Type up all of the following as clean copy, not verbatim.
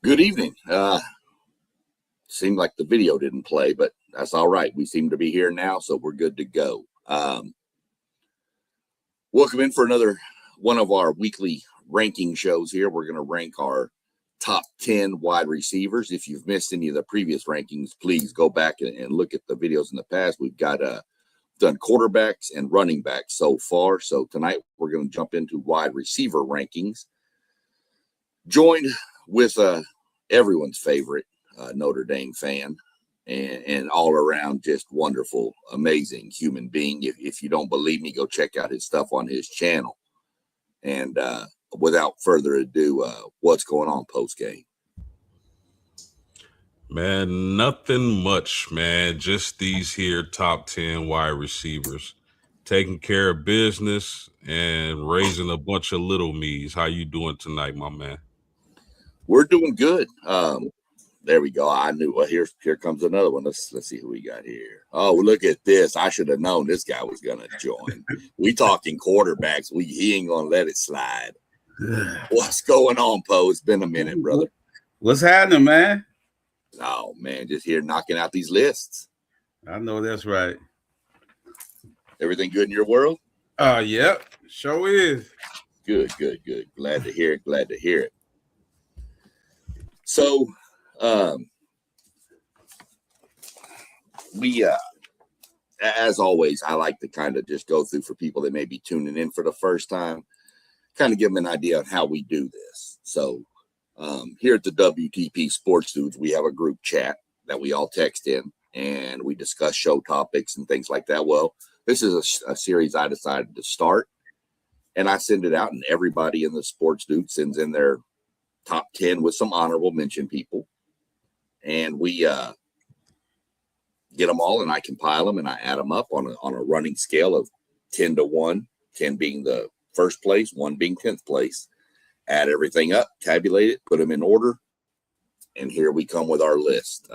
Good evening. Seemed like the video didn't play, but that's all right. We seem to be here now, so we're good to go. Welcome in for another one of our weekly ranking shows here. We're going to rank our top 10 wide receivers. If you've missed any of the previous rankings, please go back and look at the videos in the past. We've got done quarterbacks and running backs so far. So tonight we're going to jump into wide receiver rankings. Joined with everyone's favorite Notre Dame fan and all around just wonderful, amazing human being. If you don't believe me, go check out his stuff on his channel. And without further ado, what's going on post game? Man, nothing much, man. Just these here top 10 wide receivers. Taking care of business and raising a bunch of little me's. How you doing tonight, my man? We're doing good. There we go. I knew. Well, here comes another one. Let's see who we got here. Oh, look at this. I should have known this guy was gonna join. We talking quarterbacks. He ain't gonna let it slide. What's going on, Poe? It's been a minute, brother. What's happening, man? Oh man, just here knocking out these lists. I know that's right. Everything good in your world? Yep, sure is. Good. Glad to hear it. So, we, as always, I like to kind of just go through for people that may be tuning in for the first time, kind of give them an idea on how we do this. So, here at the WTP Sports Dudes, we have a group chat that we all text in and we discuss show topics and things like that. Well, this is a series I decided to start and I send it out and everybody in the Sports Dudes sends in their top 10 with some honorable mention people. And we get them all and I compile them and I add them up on a running scale of 10 to 1, 10 being the first place, 1 being 10th place. Add everything up, tabulate it, put them in order, and here we come with our list.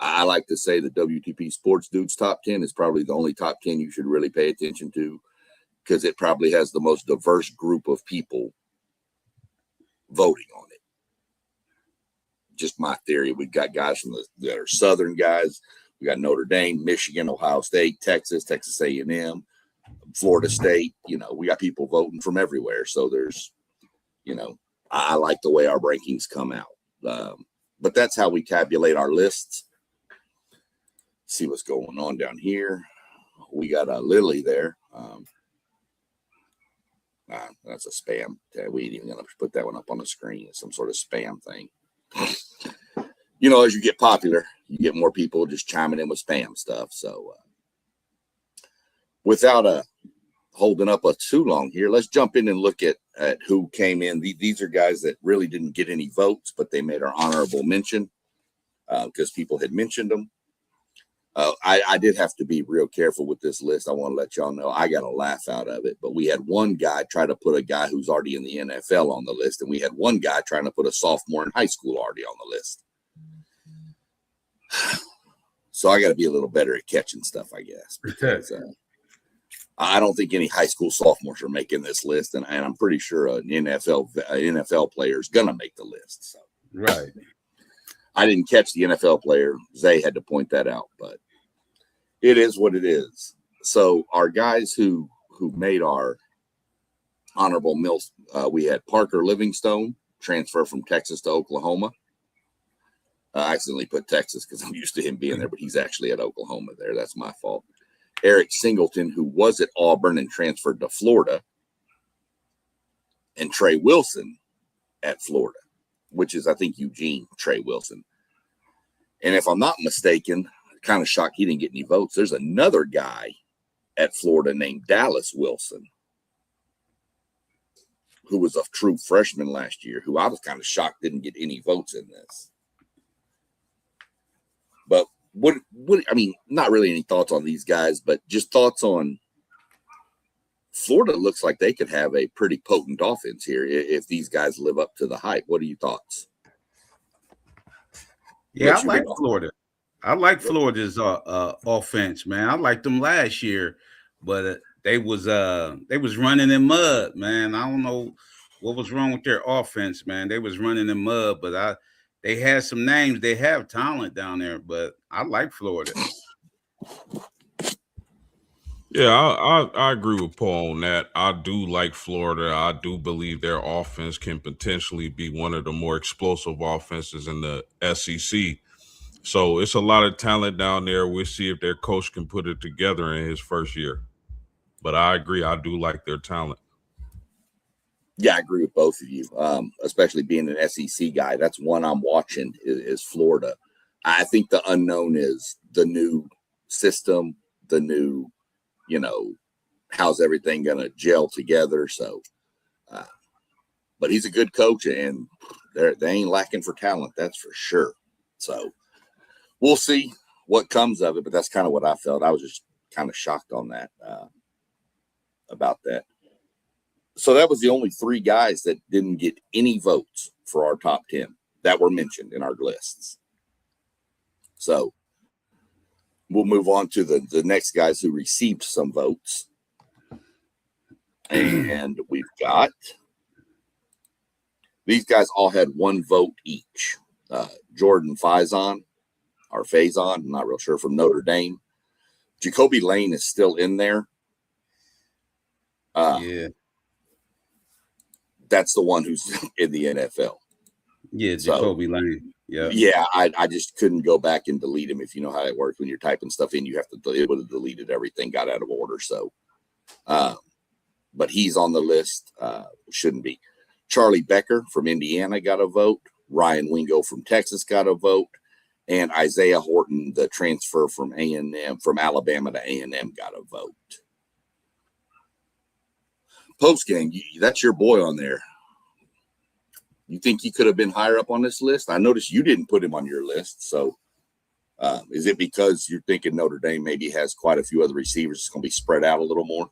I like to say the WTP Sports Dudes top 10 is probably the only top 10 you should really pay attention to because it probably has the most diverse group of people voting on it. Just my theory. We've got guys from that are Southern guys. We got Notre Dame, Michigan, Ohio State, Texas A&M, Florida State. You know, we got people voting from everywhere. So there's, I like the way our rankings come out. But that's how we tabulate our lists. See what's going on down here. We got Lily there. That's a spam. We ain't even going to put that one up on the screen. It's some sort of spam thing. As you get popular, you get more people just chiming in with spam stuff. So without holding up too long here, let's jump in and look at who came in. These are guys that really didn't get any votes, but they made our honorable mention because people had mentioned them. I did have to be real careful with this list. I want to let y'all know I got a laugh out of it, but we had one guy try to put a guy who's already in the NFL on the list, and we had one guy trying to put a sophomore in high school already on the list. So I got to be a little better at catching stuff, I guess. Because, I don't think any high school sophomores are making this list, and I'm pretty sure an NFL player is going to make the list. So. Right. I didn't catch the NFL player. Zay had to point that out, but it is what it is. So our guys who made our honorable mills, we had Parker Livingstone, transfer from Texas to Oklahoma. I accidentally put Texas because I'm used to him being there, but he's actually at Oklahoma there. That's my fault. Eric Singleton, who was at Auburn and transferred to Florida, and Trey Wilson at Florida, which is, I think, Eugene Trey Wilson. And if I'm not mistaken, kind of shocked he didn't get any votes. There's another guy at Florida named Dallas Wilson, who was a true freshman last year, who I was kind of shocked didn't get any votes in this. But what I mean, not really any thoughts on these guys, but just thoughts on Florida. Looks like they could have a pretty potent offense here if these guys live up to the hype. What are your thoughts? Yeah, I like Florida. I like Florida's offense, man. I liked them last year, but they was running in mud, man. I don't know what was wrong with their offense, man. They was running in mud, but they had some names. They have talent down there, but I like Florida. Yeah, I agree with Paul on that. I do like Florida. I do believe their offense can potentially be one of the more explosive offenses in the SEC. So it's a lot of talent down there. We'll see if their coach can put it together in his first year. But I agree. I do like their talent. Yeah, I agree with both of you, especially being an SEC guy. That's one I'm watching is Florida. I think the unknown is the new system, the new, how's everything going to gel together. So, but he's a good coach, and they ain't lacking for talent. That's for sure. So we'll see what comes of it, but that's kind of what I felt. I was just kind of shocked on that, about that. So that was the only 3 guys that didn't get any votes for our top 10 that were mentioned in our lists. So we'll move on to the next guys who received some votes. And we've got, these guys all had 1 vote each. Jordan Faison, I'm not real sure, from Notre Dame. Jacoby Lane is still in there. Yeah. That's the one who's in the NFL. Yeah, Jacoby Lane. Yeah. Yeah, I just couldn't go back and delete him. If you know how it works, when you're typing stuff in, you have to, it would have deleted everything, got out of order. So, but he's on the list. Shouldn't be. Charlie Becker from Indiana got a vote. Ryan Wingo from Texas got a vote. And Isaiah Horton, the transfer from Alabama to A&M, got a vote. Postgame, that's your boy on there. You think he could have been higher up on this list? I noticed you didn't put him on your list. So is it because you're thinking Notre Dame maybe has quite a few other receivers? It's going to be spread out a little more?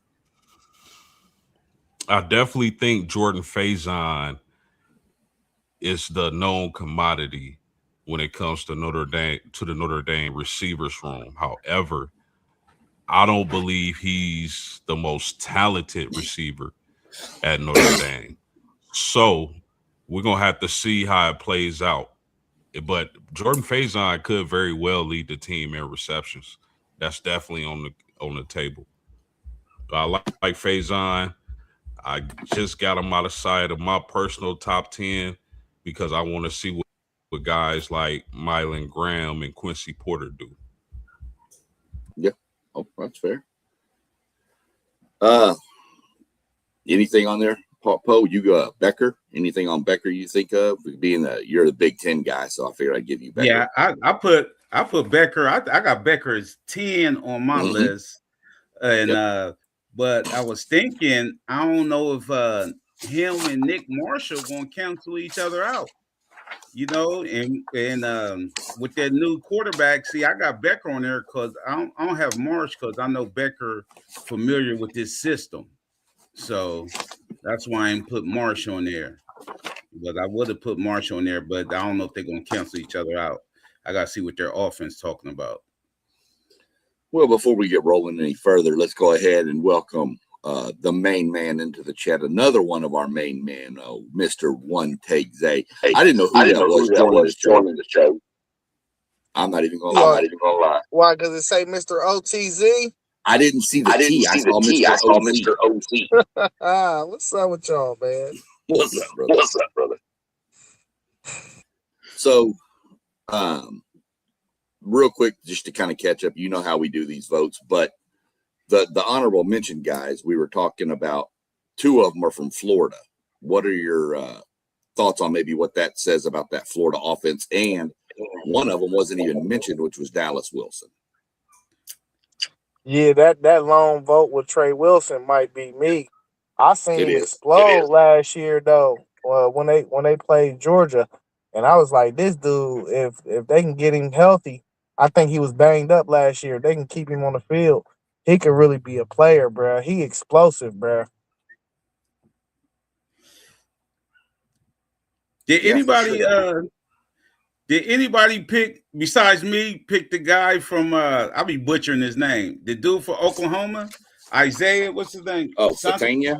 I definitely think Jordan Faison is the known commodity when it comes to the Notre Dame receivers room. However, I don't believe he's the most talented receiver at Notre Dame. So we're going to have to see how it plays out. But Jordan Faison could very well lead the team in receptions. That's definitely on the table. I like Faison. I just got him out of sight of my personal top 10 because I want to see what guys like Mylan Graham and Quincy Porter do. Yeah. Oh, that's fair. Anything on there? Poe, you got Becker? Anything on Becker you think of? Being you're the Big Ten guy, so I figured I'd give you Becker. Yeah, I put Becker. I got Becker as 10 on my list, and but I was thinking I don't know if him and Nick Marshall gonna cancel each other out. And with that new quarterback, see, I got Becker on there because I don't have Marsh because I know Becker familiar with this system. So that's why I didn't put Marsh on there. But I would have put Marsh on there, but I don't know if they're going to cancel each other out. I got to see what their offense talking about. Well, before we get rolling any further, let's go ahead and welcome the main man into the chat. Another one of our main men, Mr. One Take Zay. I didn't know who that was joining the show. I'm not even going to lie. Why? Because it say Mr. OTZ? I didn't see the T. I saw Mr. OT. What's up with y'all, man? What's up, brother? So, real quick, just to kind of catch up, you know how we do these votes, but the honorable mention guys, we were talking about, 2 of them are from Florida. What are your thoughts on maybe what that says about that Florida offense? And one of them wasn't even mentioned, which was Dallas Wilson. Yeah, that lone vote with Trey Wilson might be me. I seen him explode last year though, when they played Georgia, and I was like, this dude, if they can get him healthy, I think he was banged up last year. If they can keep him on the field, he could really be a player, bro. He explosive, bro. Did anybody pick besides me? Pick the guy from I'll be butchering his name. The dude for Oklahoma, Isaiah. What's his name? Oh, Satania.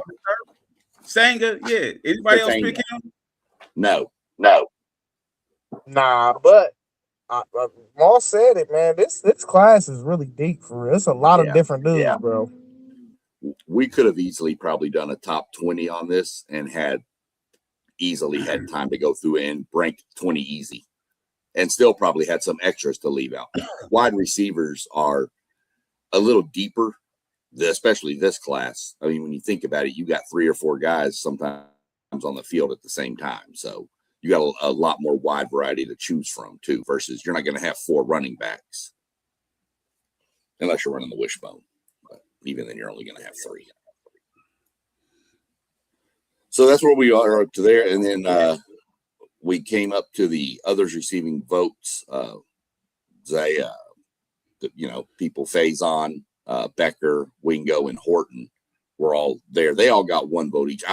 Sanger, yeah. Anybody else pick Satania. him? No. Nah, but Moss said it, man. This class is really deep for real. It's a lot of Yeah. different dudes, bro. We could have easily probably done a top 20 on this and easily had time to go through and rank 20 easy and still probably had some extras to leave out. Wide receivers are a little deeper, especially this class. I mean, when you think about it, you got 3 or 4 guys sometimes on the field at the same time. So you got a lot more wide variety to choose from too, versus you're not going to have 4 running backs unless you're running the wishbone. But even then, you're only going to have 3. So that's where we are up to there. And then we came up to the others receiving votes. People Faison, Becker, Wingo, and Horton were all there. They all got 1 vote each.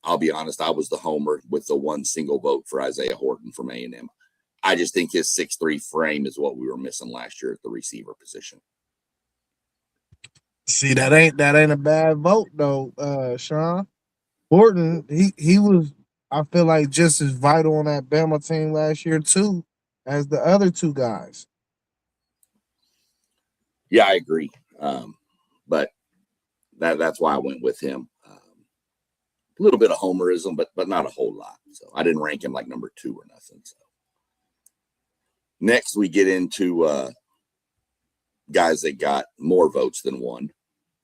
I'll be honest, I was the homer with the 1 single vote for Isaiah Horton from A&M. I just think his 6'3" frame is what we were missing last year at the receiver position. See, that ain't a bad vote though, Sean. Horton, he was, I feel like, just as vital on that Bama team last year too as the other 2 guys. Yeah, I agree. But that's why I went with him. A little bit of homerism, but not a whole lot. So I didn't rank him like number 2 or nothing. So next we get into guys that got more votes than 1.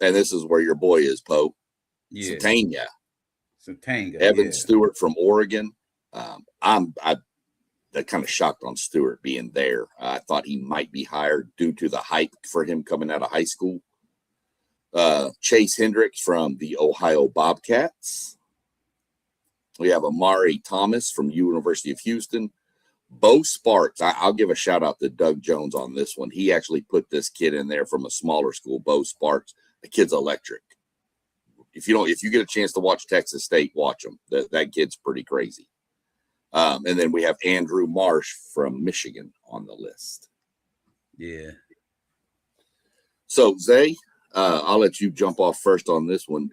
And this is where your boy is, Pope. Yeah. Satania. Evan Stewart from Oregon. I'm kind of shocked on Stewart being there. I thought he might be higher due to the hype for him coming out of high school. Chase Hendricks from the Ohio Bobcats. We have Amari Thomas from University of Houston. Bo Sparks. I'll give a shout out to Doug Jones on this one. He actually put this kid in there from a smaller school, Bo Sparks. The kid's electric. If you get a chance to watch Texas State, watch him. That kid's pretty crazy. And then we have Andrew Marsh from Michigan on the list. Yeah. So Zay, I'll let you jump off first on this one.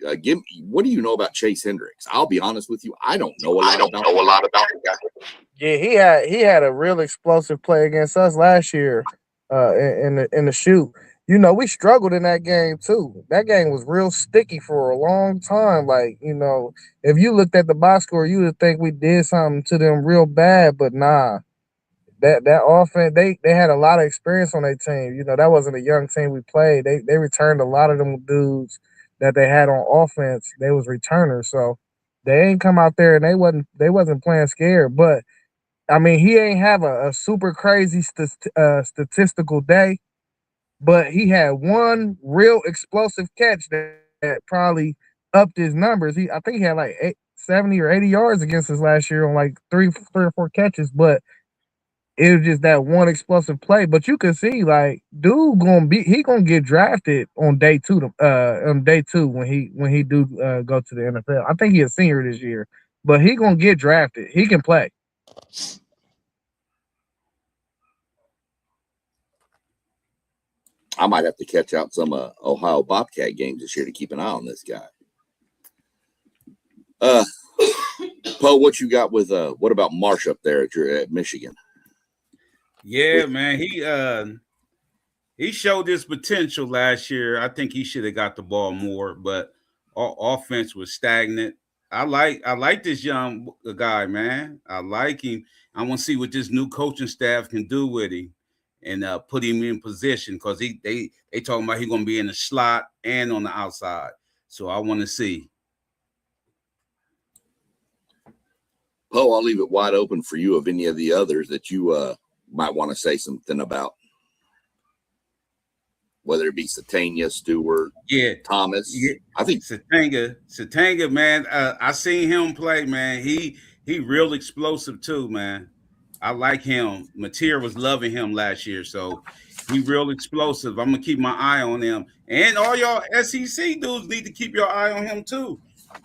What do you know about Chase Hendricks? I'll be honest with you, I don't know a lot about the guy. Yeah, he had a real explosive play against us last year in the shoot. You know, we struggled in that game too. That game was real sticky for a long time. Like, you know, if you looked at the box score, you would think we did something to them real bad, but nah. That offense, they had a lot of experience on their team. You know, that wasn't a young team we played. They returned a lot of them dudes that they had on offense. They was returners, so they ain't come out there and they wasn't playing scared. But I mean, he ain't have a super crazy statistical day, but he had 1 real explosive catch that probably upped his numbers. I think he had like 70 or 80 yards against us last year on like 3 or 4 catches, but it was just that 1 explosive play. But you can see, like, dude gonna get drafted on day 2 when he do go to the NFL. I think he's a senior this year, but he gonna get drafted. He can play. I might have to catch out some Ohio Bobcat games this year to keep an eye on this guy. Poe, what you got with what about Marsh up there at Michigan? Yeah, man, he showed his potential last year. I think he should have got the ball more, but our offense was stagnant. I like this young guy, man. I like him. I want to see what this new coaching staff can do with him and put him in position, because they talking about he's gonna be in the slot and on the outside. So I want to see. Poe, I'll leave it wide open for you of any of the others that you might want to say something about. Whether it be Satania, Stewart, Thomas. Yeah. I think Satanga, man. I seen him play, man. He real explosive too, man. I like him. Mateer was loving him last year, so he real explosive. I'm gonna keep my eye on him. And all y'all SEC dudes need to keep your eye on him too,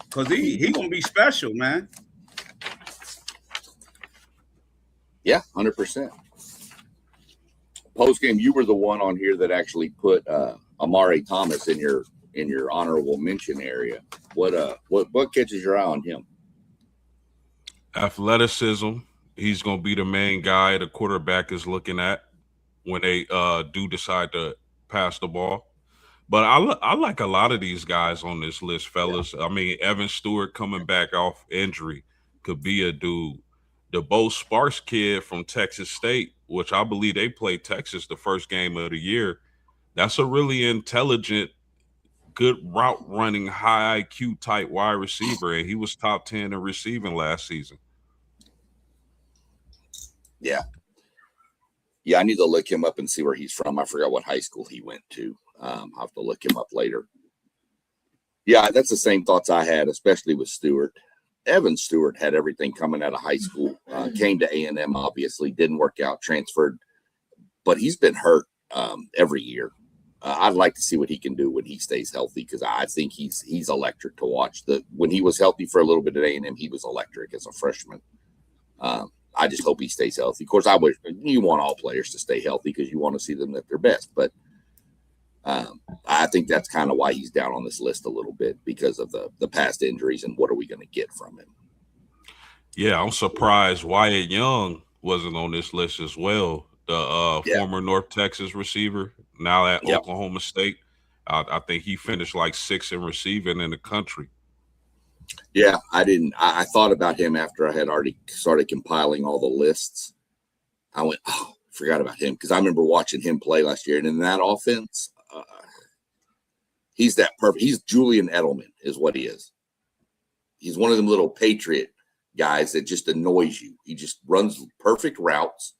because he gonna be special, man. Yeah, 100%. Post game, you were the one on here that actually put Amari Thomas in your honorable mention area. What catches your eye on him? Athleticism. He's going to be the main guy the quarterback is looking at when they do decide to pass the ball. But I like a lot of these guys on this list, fellas. I mean, Evan Stewart coming back off injury could be a dude. The Bo Sparks kid from Texas State, which I believe they played Texas the first game of the year. That's a really intelligent, good route running, high IQ type wide receiver, and he was top 10 in receiving last season. Yeah. Yeah, I need to look him up and see where he's from. I forgot what high school he went to. I'll have to look him up later. Yeah, that's the same thoughts I had, especially with Stewart. Evan Stewart had everything coming out of high school. Came to A&M, obviously, didn't work out, transferred. But he's been hurt every year. I'd like to see what he can do when he stays healthy, because I think he's electric to watch. When he was healthy for a little bit at A&M, he was electric as a freshman. I just hope he stays healthy. Of course, you want all players to stay healthy because you want to see them at their best. But I think that's kind of why he's down on this list a little bit, because of the past injuries and what are we going to get from him. Yeah, I'm surprised Wyatt Young wasn't on this list as well. The former North Texas receiver, now at Oklahoma State. I think he finished like 6th in receiving in the country. Yeah, I thought about him after I had already started compiling all the lists. I went, forgot about him, because I remember watching him play last year. And in that offense, he's that perfect. He's Julian Edelman is what he is. He's one of them little Patriot guys that just annoys you. He just runs perfect routes,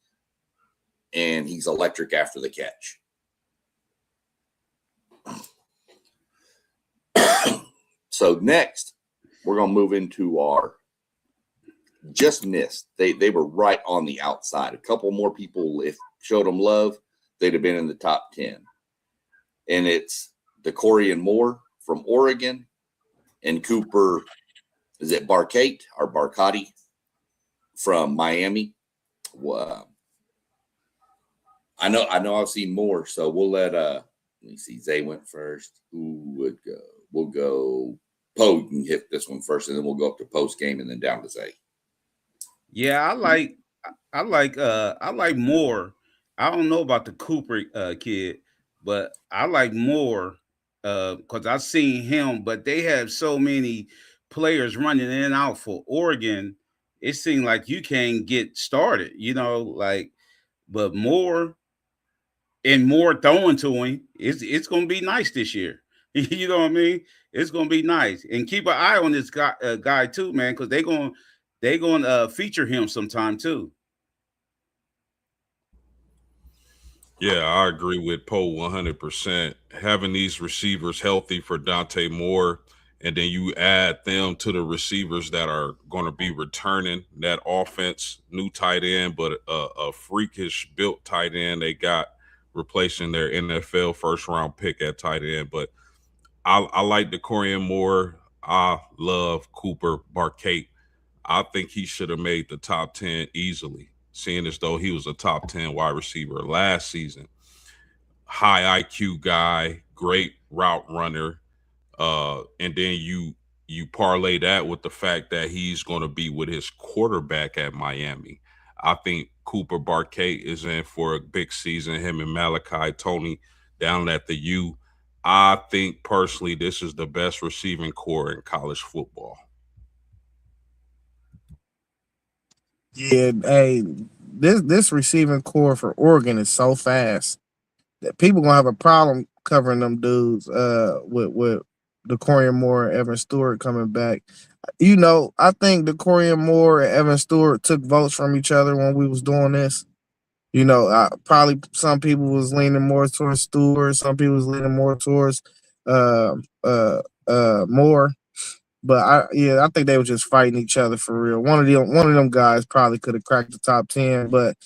and he's electric after the catch. So next, we're going to move into our just missed. They were right on the outside. A couple more people, if showed them love, they'd have been in the top 10. And it's DeCorian Moore from Oregon and Cooper, is it Barcate or Barcati from Miami? I know I've seen more, so we'll let me see. Zay went first. Who would go? We'll go Poe. You can hit this one first, and then we'll go up to post game and then down to Zay. Yeah, I like Moore. I don't know about the Cooper kid, but I like Moore because I've seen him. But they have so many players running in and out for Oregon. It seemed like you can't get started, but Moore throwing to him, it's going to be nice this year. You know what I mean? It's going to be nice. And keep an eye on this guy too, man, because they're going to feature him sometime too. Yeah, I agree with Poe 100%. Having these receivers healthy for Dante Moore, and then you add them to the receivers that are going to be returning that offense, new tight end, but a freakish built tight end they got replacing their NFL first-round pick at tight end. But I like DeCorian Moore. I love Cooper Barcate. I think he should have made the top 10 easily, seeing as though he was a top 10 wide receiver last season. High IQ guy, great route runner. And then you parlay that with the fact that he's going to be with his quarterback at Miami. I think Cooper Barcate is in for a big season, him and Malachi Tony down at the U. I think personally this is the best receiving core in college football. Yeah, hey, this receiving core for Oregon is so fast that people gonna have a problem covering them dudes with DeCorian Moore and Evan Stewart coming back. I think DeCorian Moore and Evan Stewart took votes from each other when we was doing this. Probably some people was leaning more towards Stewart, some people was leaning more towards Moore. But I think they were just fighting each other for real. One of them guys probably could have cracked the top 10, but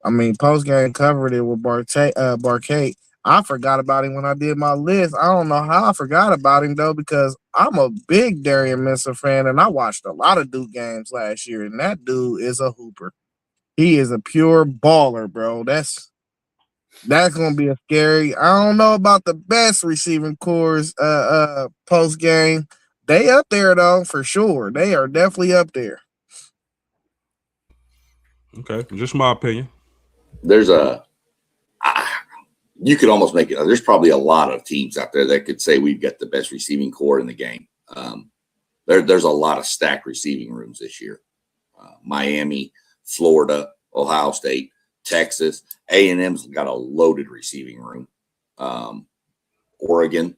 I mean, post game covered it with Barcate. I forgot about him when I did my list. I don't know how I forgot about him though, because I'm a big Darian Mincer fan, and I watched a lot of Duke games last year, and that dude is a hooper. He is a pure baller, bro. That's gonna be a scary. I don't know about the best receiving cores post game, They up there though, for sure. They are definitely up there. Okay, just my opinion. There's you could almost make it. There's probably a lot of teams out there that could say we've got the best receiving core in the game. There's a lot of stacked receiving rooms this year. Miami, Florida, Ohio State, Texas, A&M's got a loaded receiving room. Oregon.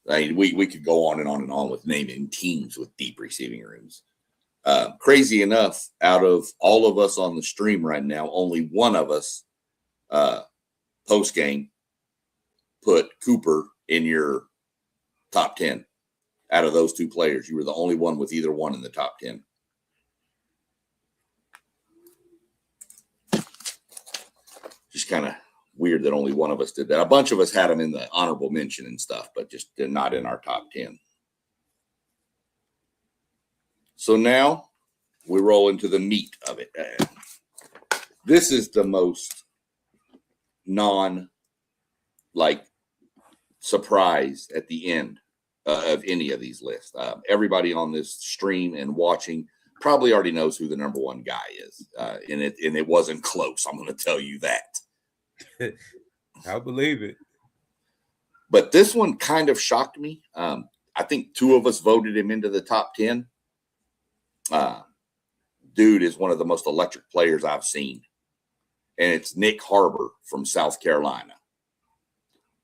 I mean, we could go on and on with naming teams with deep receiving rooms. Crazy enough, out of all of us on the stream right now, only one of us post game put Cooper in your top 10. Out of those two players, you were the only one with either one in the top 10. Just kind of weird that only one of us did that. A bunch of us had him in the honorable mention and stuff, but just not in our top 10. So now we roll into the meat of it. This is the most surprise at the end of any of these lists. Everybody on this stream and watching probably already knows who the number one guy is, and it wasn't close. I'm going to tell you that. I believe it. But this one kind of shocked me. I think two of us voted him into the top 10. Dude is one of the most electric players I've seen, and it's Nick Harbor from South Carolina.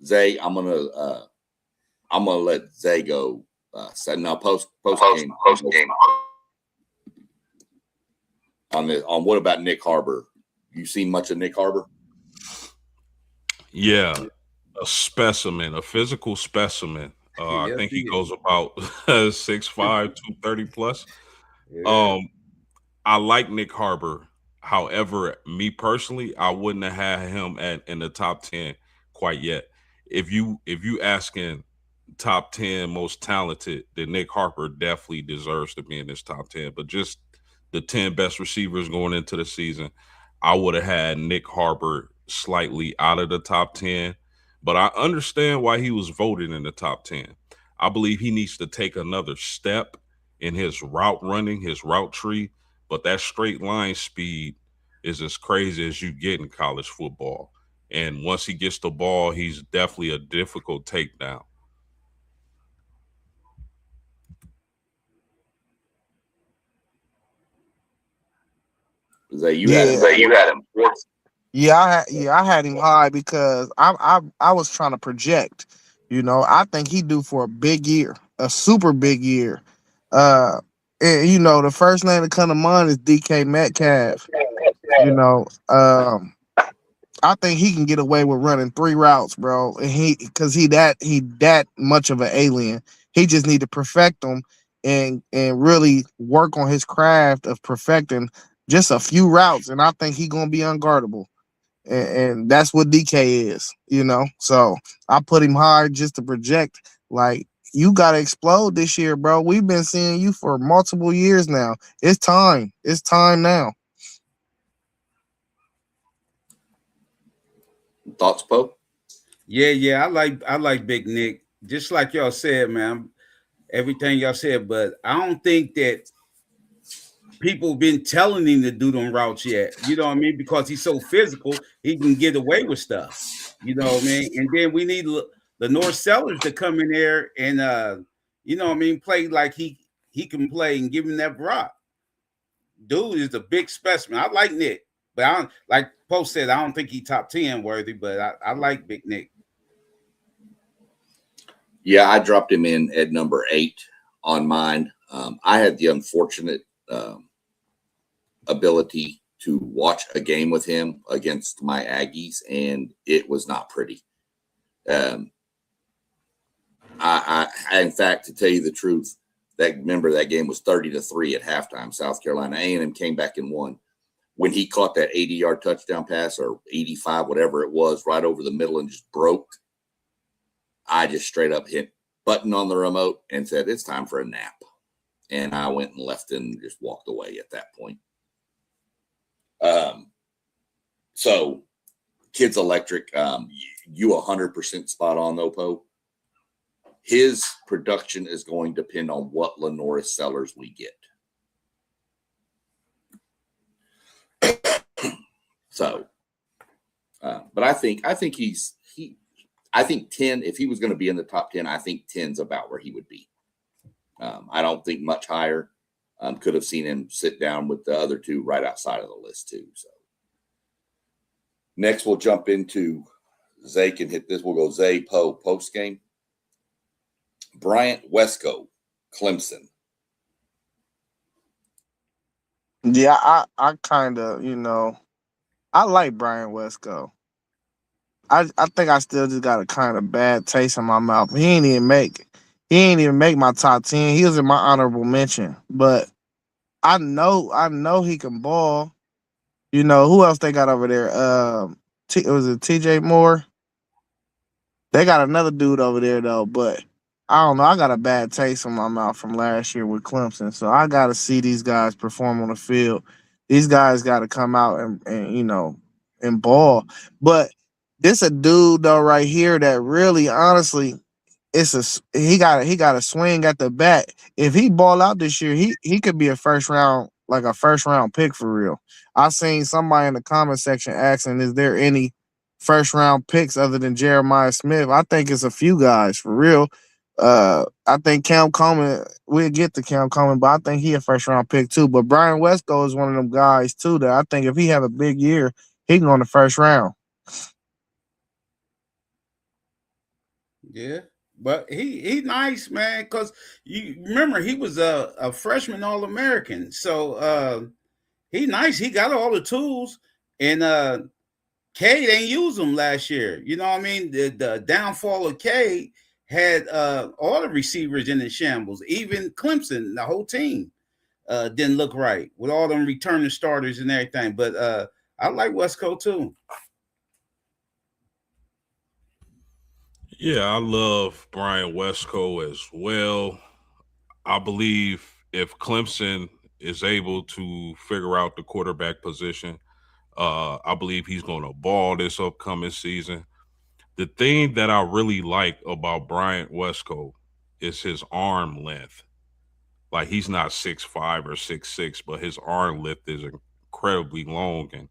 Zay, I'm gonna let Zay go. Now post game on what about Nick Harbor? You seen much of Nick Harbor? Yeah, a specimen, a physical specimen. I Yes, think he he is. goes about 6'5", 230 plus. Yeah. I like Nick Harbor. However, me personally, I wouldn't have had him in the top 10 quite yet. If you asking top 10 most talented, then Nick Harbor definitely deserves to be in this top 10. But just the 10 best receivers going into the season, I would have had Nick Harbor slightly out of the top 10. But I understand why he was voted in the top 10. I believe he needs to take another step in his route running, his route tree. But that straight line speed is as crazy as you get in college football. And once he gets the ball, he's definitely a difficult takedown. Zay, you had him. Yeah, I had him high because I was trying to project. I think he due for a big year, a super big year. And, the first name that come to mind is DK Metcalf. You know, I think he can get away with running 3 routes, bro. And he that much of an alien. He just need to perfect them and really work on his craft of perfecting just a few routes. And I think he gonna be unguardable. And that's what DK is. So I put him high just to project. Like, you gotta explode this year, bro. We've been seeing you for multiple years now. It's time. It's time now. Thoughts, Pope? Yeah. I like Big Nick. Just like y'all said, man. Everything y'all said, but I don't think that people been telling him to do them routes yet. You know what I mean? Because he's so physical, he can get away with stuff. You know what I mean? And then we need the North Sellers to come in there and you know what I mean, play like he can play and give him that rock. Dude is a big specimen. I like Nick, but I don't, like Post said, I don't think he top 10 worthy, but I like Big Nick. Yeah, I dropped him in at number 8 on mine. I had the unfortunate ability to watch a game with him against my Aggies, and it was not pretty. I in fact, to tell you the truth, that game was 30-3 at halftime. South Carolina A&M came back and won. When he caught that 80-yard touchdown pass, or 85, whatever it was, right over the middle and just broke, I just straight up hit button on the remote and said, it's time for a nap. And I went and left and just walked away at that point. So kid's electric. You 100% spot on though, Poe. his production is going to depend on what Lenoris sellers we get. So, but I think 10, if he was going to be in the top 10, I think 10's about where he would be. I don't think much higher. Could have seen him sit down with the other two right outside of the list too. So next we'll jump into Zay can hit this. We'll go Zay Poe post game. Bryant Wesco, Clemson. Yeah, I kind of, I like Brian Wesco. I think I still just got a kind of bad taste in my mouth. He ain't even make my top 10. He was in my honorable mention, but I know he can ball. Who else they got over there? Was it TJ Moore? They got another dude over there though, but I don't know. I got a bad taste in my mouth from last year with Clemson, so I got to see these guys perform on the field. These guys got to come out and ball. But this a dude though right here that really, honestly, he got a swing at the bat. If he ball out this year, he could be a first round pick for real. I seen somebody in the comment section asking, is there any first round picks other than Jeremiah Smith? I think it's a few guys for real. I think Cam Coleman, we'll get to Cam Coleman, but I think he a first round pick too. But Brian Wesco is one of them guys too that I think if he have a big year, he can go in the first round. Yeah. But he nice, man, because you remember he was a freshman All-American. So he nice. He got all the tools. And Cade ain't used them last year. You know what I mean? The downfall of Cade had all the receivers in the shambles. Even Clemson, the whole team, didn't look right with all them returning starters and everything. But I like Wesco too. Yeah, I love Brian Wesco as well. I believe if Clemson is able to figure out the quarterback position, I believe he's going to ball this upcoming season. The thing that I really like about Bryant Wesco is his arm length. Like, he's not 6'5" or 6'6", but his arm length is incredibly long, and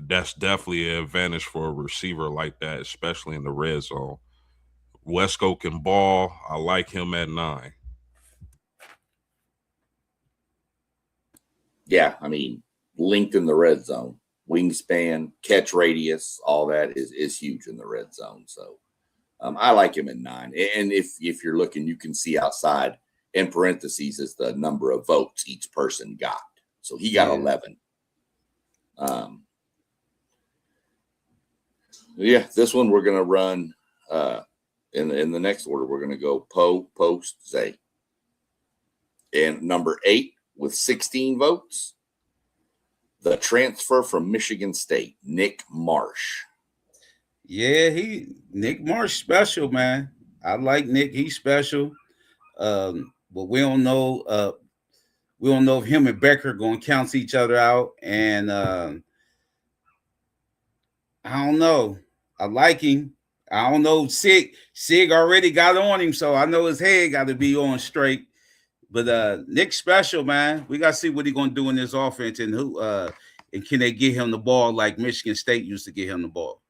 that's definitely an advantage for a receiver like that, especially in the red zone. Wesco can ball. I like him at 9. Yeah, I mean, length in the red zone, wingspan, catch radius, all that is huge in the red zone. So I like him at 9. And if you're looking, you can see outside in parentheses is the number of votes each person got. So he got 11. Yeah, this one we're gonna run in the next order. We're gonna go Poe, Post, Zay. And number 8 with 16 votes, the transfer from Michigan State, Nick Marsh. Yeah, Nick Marsh special, man. I like Nick. He's special. But we don't know. We don't know if him and Becker are going to cancel each other out. And I don't know. I like him. I don't know. Sig already got on him, so I know his head got to be on straight. But Nick's special, man. We got to see what he's going to do in this offense and and can they get him the ball like Michigan State used to get him the ball.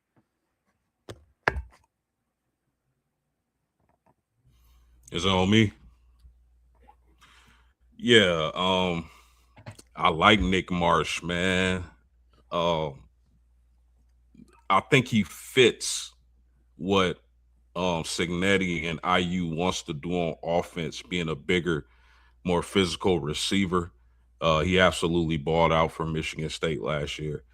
Is it on me? Yeah, I like Nick Marsh, man. I think he fits what Cignetti and IU wants to do on offense, being a bigger, more physical receiver. He absolutely balled out for Michigan State last year.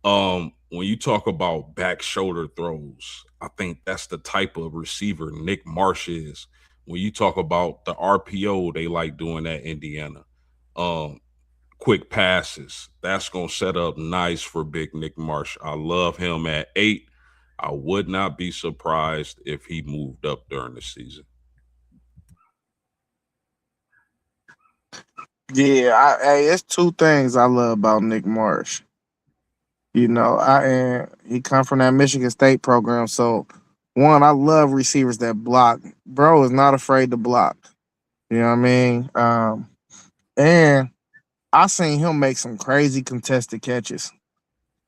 When you talk about back shoulder throws, I think that's the type of receiver Nick Marsh is. When you talk about the RPO, they like doing at Indiana. Quick passes, that's going to set up nice for big Nick Marsh. I love him at 8. I would not be surprised if he moved up during the season. Yeah, it's two things I love about Nick Marsh. He come from that Michigan State program, so one, I love receivers that block. Bro is not afraid to block. You know what I mean? And I seen him make some crazy contested catches.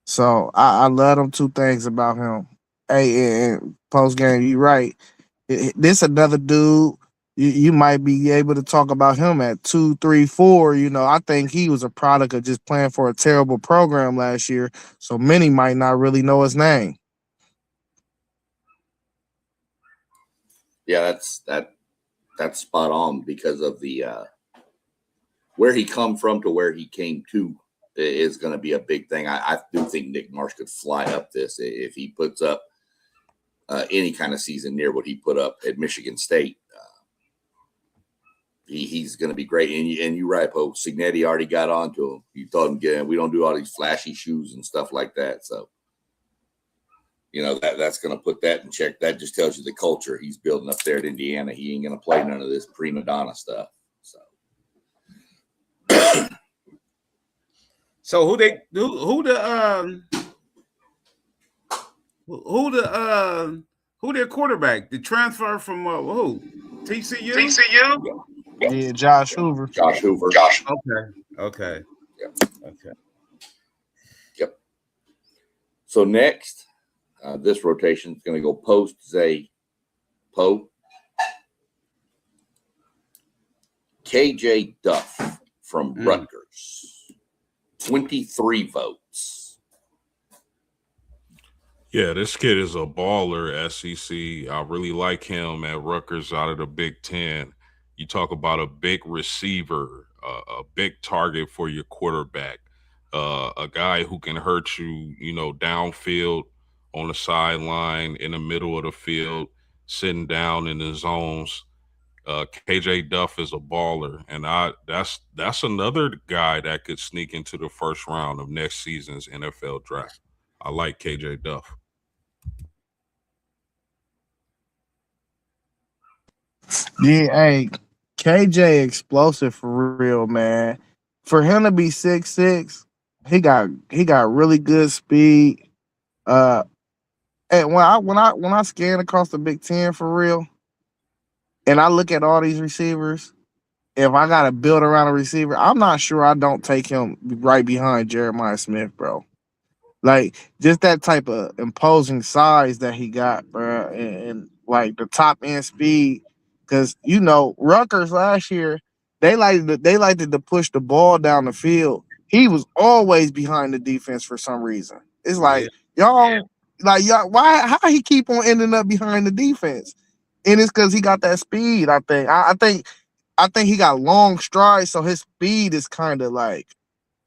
So I love them two things about him. Hey, and post game, you right. This another dude. You might be able to talk about him at 2, 3, 4. You know, I think he was a product of just playing for a terrible program last year. So many might not really know his name. Yeah, that's spot on because of the where he come from to where he came to is going to be a big thing. I do think Nick Marsh could fly up this if he puts up any kind of season near what he put up at Michigan State. He's going to be great. And you're right, Poe. Cignetti already got onto him. You told him, we don't do all these flashy shoes and stuff like that. So, you know, that's going to put that in check. That just tells you the culture he's building up there at Indiana. He ain't going to play none of this prima donna stuff. So who their quarterback? The transfer from who? TCU? Yeah, Josh Hoover. Okay. Yep. So next, this rotation is going to go post Zay Poe. KJ Duff from Rutgers, 23 votes. Yeah, this kid is a baller, SEC. I really like him at Rutgers out of the Big Ten. You talk about a big receiver, a big target for your quarterback, a guy who can hurt you, you know, downfield, on the sideline, in the middle of the field, sitting down in the zones. KJ Duff is a baller, and that's another guy that could sneak into the first round of next season's NFL draft. I like KJ Duff. Yeah, hey, KJ explosive for real, man. For him to be 6'6", he got really good speed. And when I scan across the Big Ten for real, and I look at all these receivers, if I gotta build around a receiver, I'm not sure I don't take him right behind Jeremiah Smith, bro. Like just that type of imposing size that he got, bro, and like the top end speed. Because you know, Rutgers last year they liked to push the ball down the field. He was always behind the defense for some reason. It's like y'all, why? How he keep on ending up behind the defense? And it's because he got that speed. I think. I think he got long strides, so his speed is kind of like,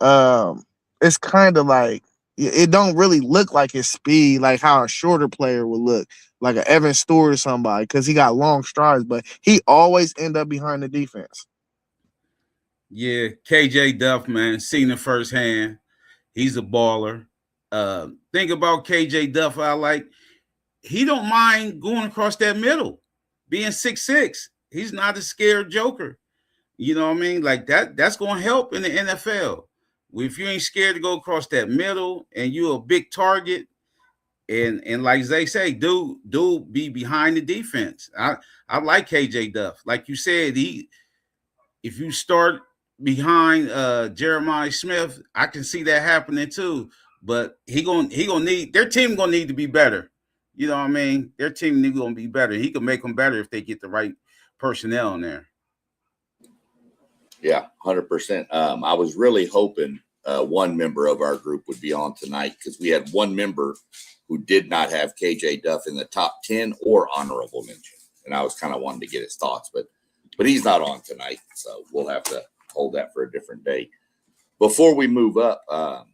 it's kind of like it don't really look like his speed, like how a shorter player would look, like an Evan Stewart or somebody, because he got long strides, but he always end up behind the defense. Yeah, KJ Duff, man, seen it firsthand. He's a baller. Think about KJ Duff. He don't mind going across that middle, being 6'6". He's not a scared joker. You know what I mean? Like that's going to help in the NFL. If you ain't scared to go across that middle and you're a big target, and like they say, dude be behind the defense. I like KJ Duff. Like you said, if you start behind Jeremiah Smith, I can see that happening too. But he gonna need their team gonna need to be better. You know what I mean? Their team need gonna be better. He can make them better if they get the right personnel in there. Yeah, 100%. I was really hoping one member of our group would be on tonight because we had one member who did not have KJ Duff in the top 10 or honorable mention. And I was kind of wanting to get his thoughts, but he's not on tonight. So we'll have to hold that for a different day. Before we move up,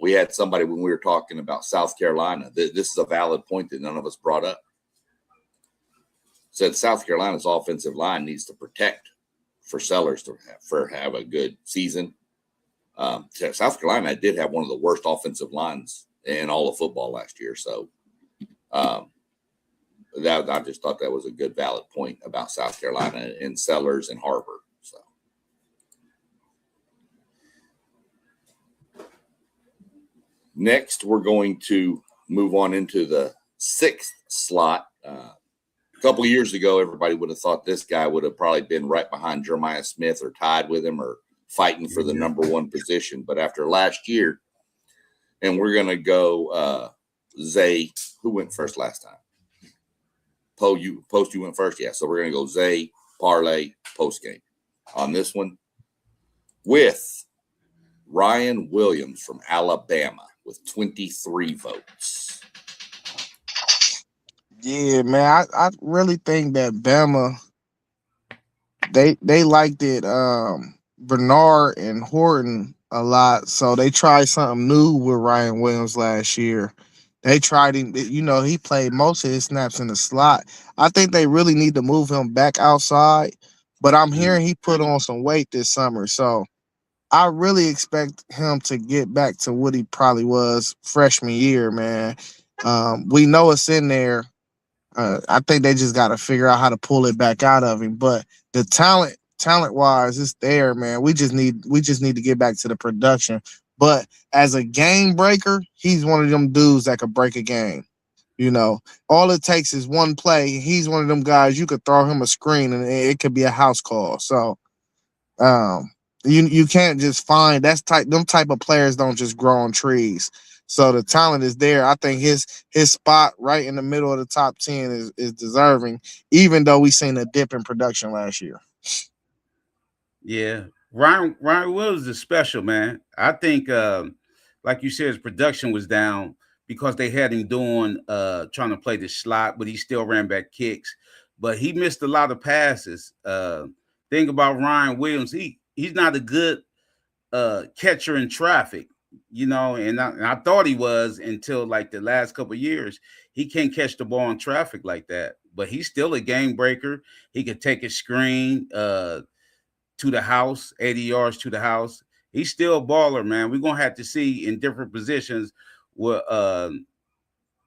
we had somebody when we were talking about South Carolina. This is a valid point that none of us brought up. Said South Carolina's offensive line needs to protect for Sellers to have a good season. South Carolina did have one of the worst offensive lines in all of football last year. So I just thought that was a good, valid point about South Carolina and Sellers and Harvard. So next, we're going to move on into the 6th slot A couple of years ago, everybody would have thought this guy would have probably been right behind Jeremiah Smith or tied with him or fighting for the number one position. But after last year, and we're going to go Zay, who went first last time? You went first? Yeah. So we're going to go Zay, parlay, post game on this one with Ryan Williams from Alabama with 23 votes. Yeah, man, I really think that Bama they liked it Bernard and Horton a lot, so they tried something new with Ryan Williams last year. They tried him, he played most of his snaps in the slot. I think they really need to move him back outside, but I'm hearing he put on some weight this summer, so I really expect him to get back to what he probably was freshman year, man. We know it's in there. I think they just got to figure out how to pull it back out of him. But the talent wise, it's there, man. We just need to get back to the production. But as a game breaker, he's one of them dudes that could break a game. All it takes is one play. He's one of them guys you could throw him a screen and it could be a house call. So, you can't just find them type of players don't just grow on trees. So the talent is there. I think his spot right in the middle of the top 10 is deserving, even though we seen a dip in production last year. Yeah, Ryan Williams is special, man. I think, like you said, his production was down because they had him doing trying to play the slot, but he still ran back kicks. But he missed a lot of passes. Think about Ryan Williams. He's not a good catcher in traffic. And I thought he was until like the last couple of years. He can't catch the ball in traffic like that, but he's still a game breaker. He could take a screen to the house, 80 yards to the house. He's still a baller, man. We're gonna have to see in different positions where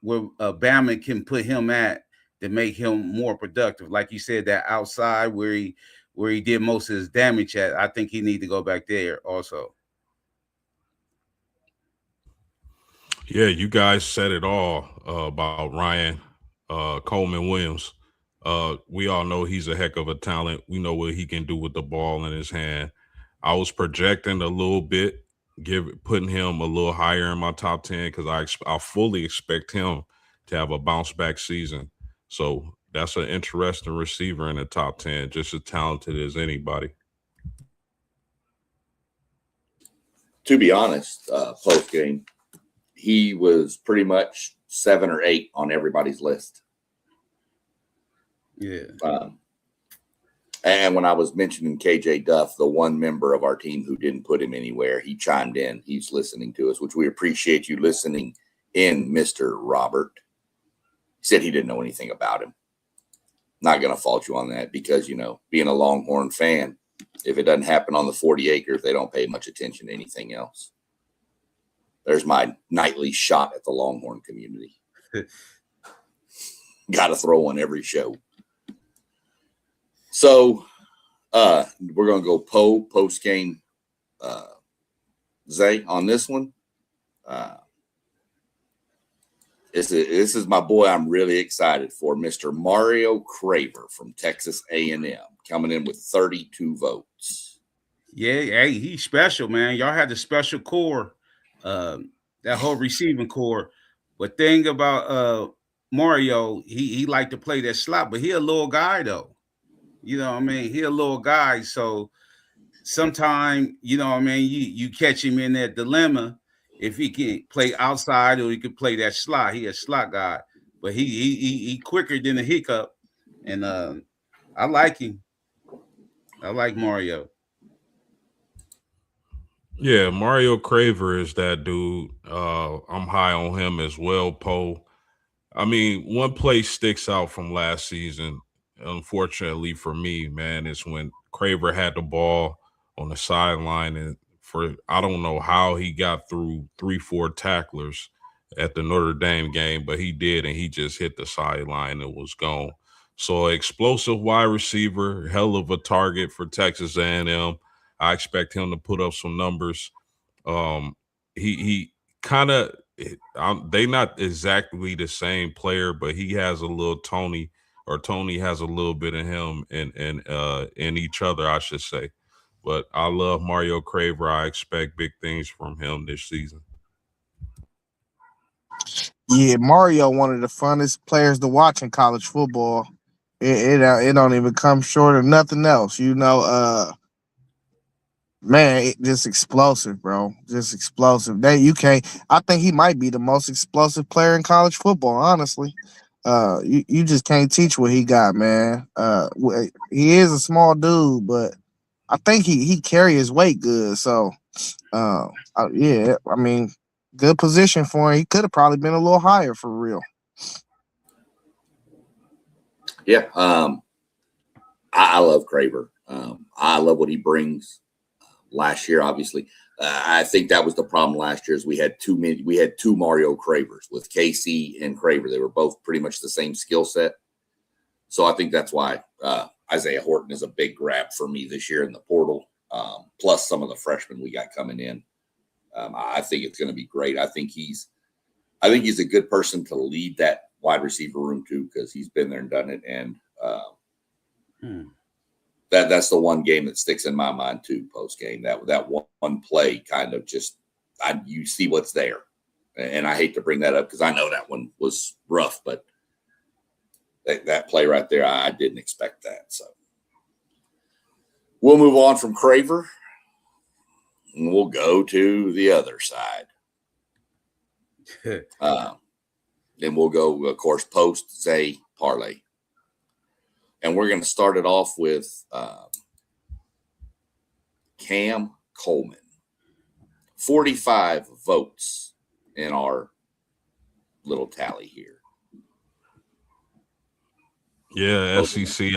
Bama can put him at to make him more productive. Like you said, that outside where he did most of his damage at, I think he need to go back there also. Yeah, you guys said it all about Ryan Coleman Williams. We all know he's a heck of a talent. We know what he can do with the ball in his hand. I was projecting a little bit, putting him a little higher in my top 10 because I fully expect him to have a bounce back season. So that's an interesting receiver in the top 10, just as talented as anybody. To be honest, post game, he was pretty much 7 or 8 on everybody's list. Yeah. And when I was mentioning KJ Duff, the one member of our team who didn't put him anywhere, he chimed in. He's listening to us, which we appreciate you listening in, Mr. Robert. He said he didn't know anything about him. Not going to fault you on that because, being a Longhorn fan, if it doesn't happen on the 40 acres, they don't pay much attention to anything else. There's my nightly shot at the Longhorn community. Got to throw on every show. So we're going to go post game Zay on this one. This is my boy I'm really excited for, Mr. Mario Craver from Texas A&M, coming in with 32 votes. Yeah, hey, he's special, man. Y'all had the special core, that whole receiving core. But thing about Mario, he liked to play that slot, but he a little guy though. He a little guy. So sometimes, you catch him in that dilemma. If he can play outside or he could play that slot, he a slot guy. But he quicker than a hiccup. And I like him. I like Mario. Yeah, Mario Craver is that dude. I'm high on him as well, Poe. I mean, one play sticks out from last season, unfortunately for me, man, is when Craver had the ball on the sideline, and I don't know how he got through 3-4 tacklers at the Notre Dame game, but he did, and he just hit the sideline and was gone. So explosive wide receiver, hell of a target for Texas A&M. I expect him to put up some numbers. He kind of they not exactly the same player, but he has a little Tony, or Tony has a little bit of him in each other, I should say. But I love Mario Craver. I expect big things from him this season. Yeah, Mario, one of the funnest players to watch in college football. It don't even come short of nothing else, Man, just explosive, bro. Just explosive. You can't. I think he might be the most explosive player in college football. Honestly, you just can't teach what he got, man. He is a small dude, but I think he carry his weight good. So, yeah, I mean, good position for him. He could have probably been a little higher for real. Yeah, I love Craver. I love what he brings. Last year, obviously, I think that was the problem last year. Is we had too many. We had two Mario Cravers with KC and Craver. They were both pretty much the same skill set. So I think that's why Isaiah Horton is a big grab for me this year in the portal. Plus some of the freshmen we got coming in. I think it's going to be great. I think he's a good person to lead that wide receiver room too, because he's been there and done it. And that's the one game that sticks in my mind too. Post game, that one play kind of just you see what's there, and I hate to bring that up because I know that one was rough, but that play right there, I didn't expect that. So we'll move on from Craver, and we'll go to the other side. Then we'll go, of course, post, say, parlay. And we're going to start it off with Cam Coleman. 45 votes in our little tally here. Yeah, SEC.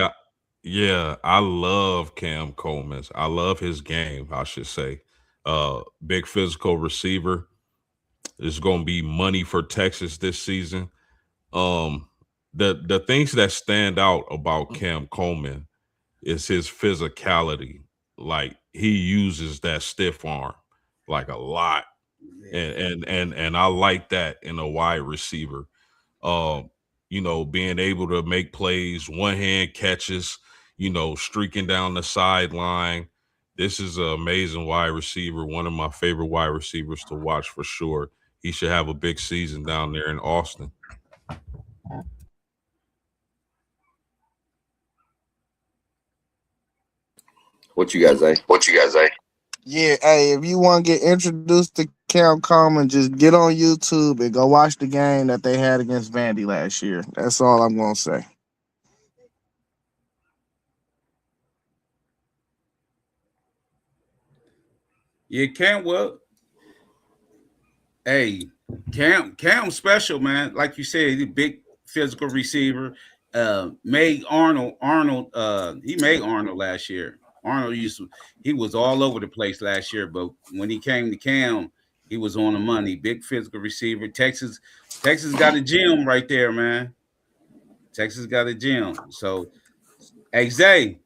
I love Cam Coleman. I love his game, I should say. Big physical receiver. Is going to be money for Texas this season. The things that stand out about Cam Coleman is his physicality. Like he uses that stiff arm like a lot, and I like that in a wide receiver. Being able to make plays, one hand catches, streaking down the sideline. This is an amazing wide receiver, one of my favorite wide receivers to watch for sure. He should have a big season down there in Austin. What you guys say? Yeah, hey, if you want to get introduced to Cam Coleman, just get on YouTube and go watch the game that they had against Vandy last year. That's all I'm going to say. Yeah, Cam special, man. Like you said, he's a big physical receiver. Made Arnold. He made Arnold last year. Arnold he was all over the place last year, but when he came to Cam, he was on the money. Big physical receiver. Texas got a gym right there, man. Texas got a gym. So, hey, Zay.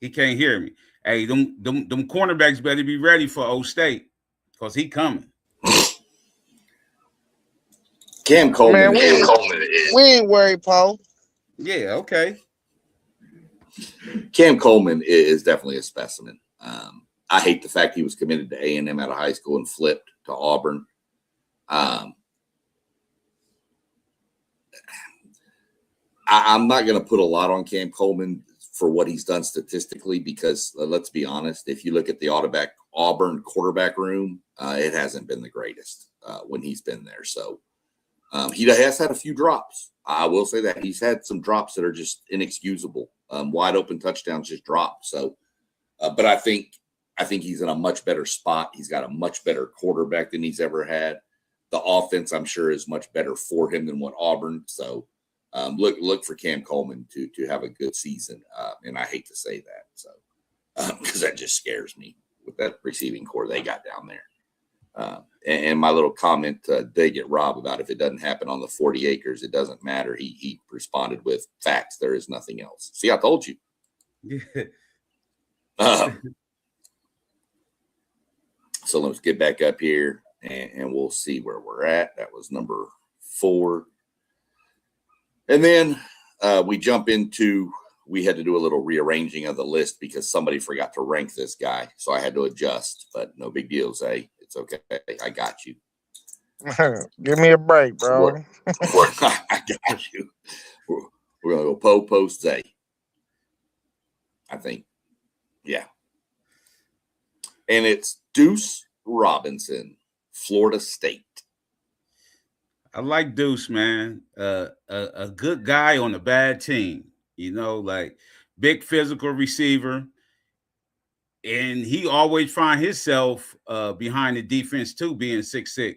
He can't hear me. Hey, them cornerbacks better be ready for O State because he coming. Cam Coleman. Man, we ain't worried, Paul. Yeah, okay. Cam Coleman is definitely a specimen. I hate the fact he was committed to A&M out of high school and flipped to Auburn. I'm not going to put a lot on Cam Coleman for what he's done statistically because, let's be honest, if you look at the Auburn quarterback room, it hasn't been the greatest when he's been there. So he has had a few drops. I will say that he's had some drops that are just inexcusable. Wide open touchdowns just dropped. So, but I think he's in a much better spot. He's got a much better quarterback than he's ever had. The offense, I'm sure, is much better for him than what Auburn. So, look for Cam Coleman to have a good season. And I hate to say that, so because that just scares me with that receiving core they got down there. And my little comment, they get Rob about if it doesn't happen on the 40 acres, it doesn't matter. He responded with facts. There is nothing else. See, I told you. So let's get back up here and we'll see where we're at. That was number 4. And then we jump into, we had to do a little rearranging of the list because somebody forgot to rank this guy. So I had to adjust, but no big deal, Zay. It's okay. I got you. Give me a break, bro. I got you. We're going to go post Zay. I think. Yeah. And it's Deuce Robinson, Florida State. I like Deuce, man. A good guy on a bad team. You know, like big physical receiver. And he always find himself behind the defense too, being 6'6".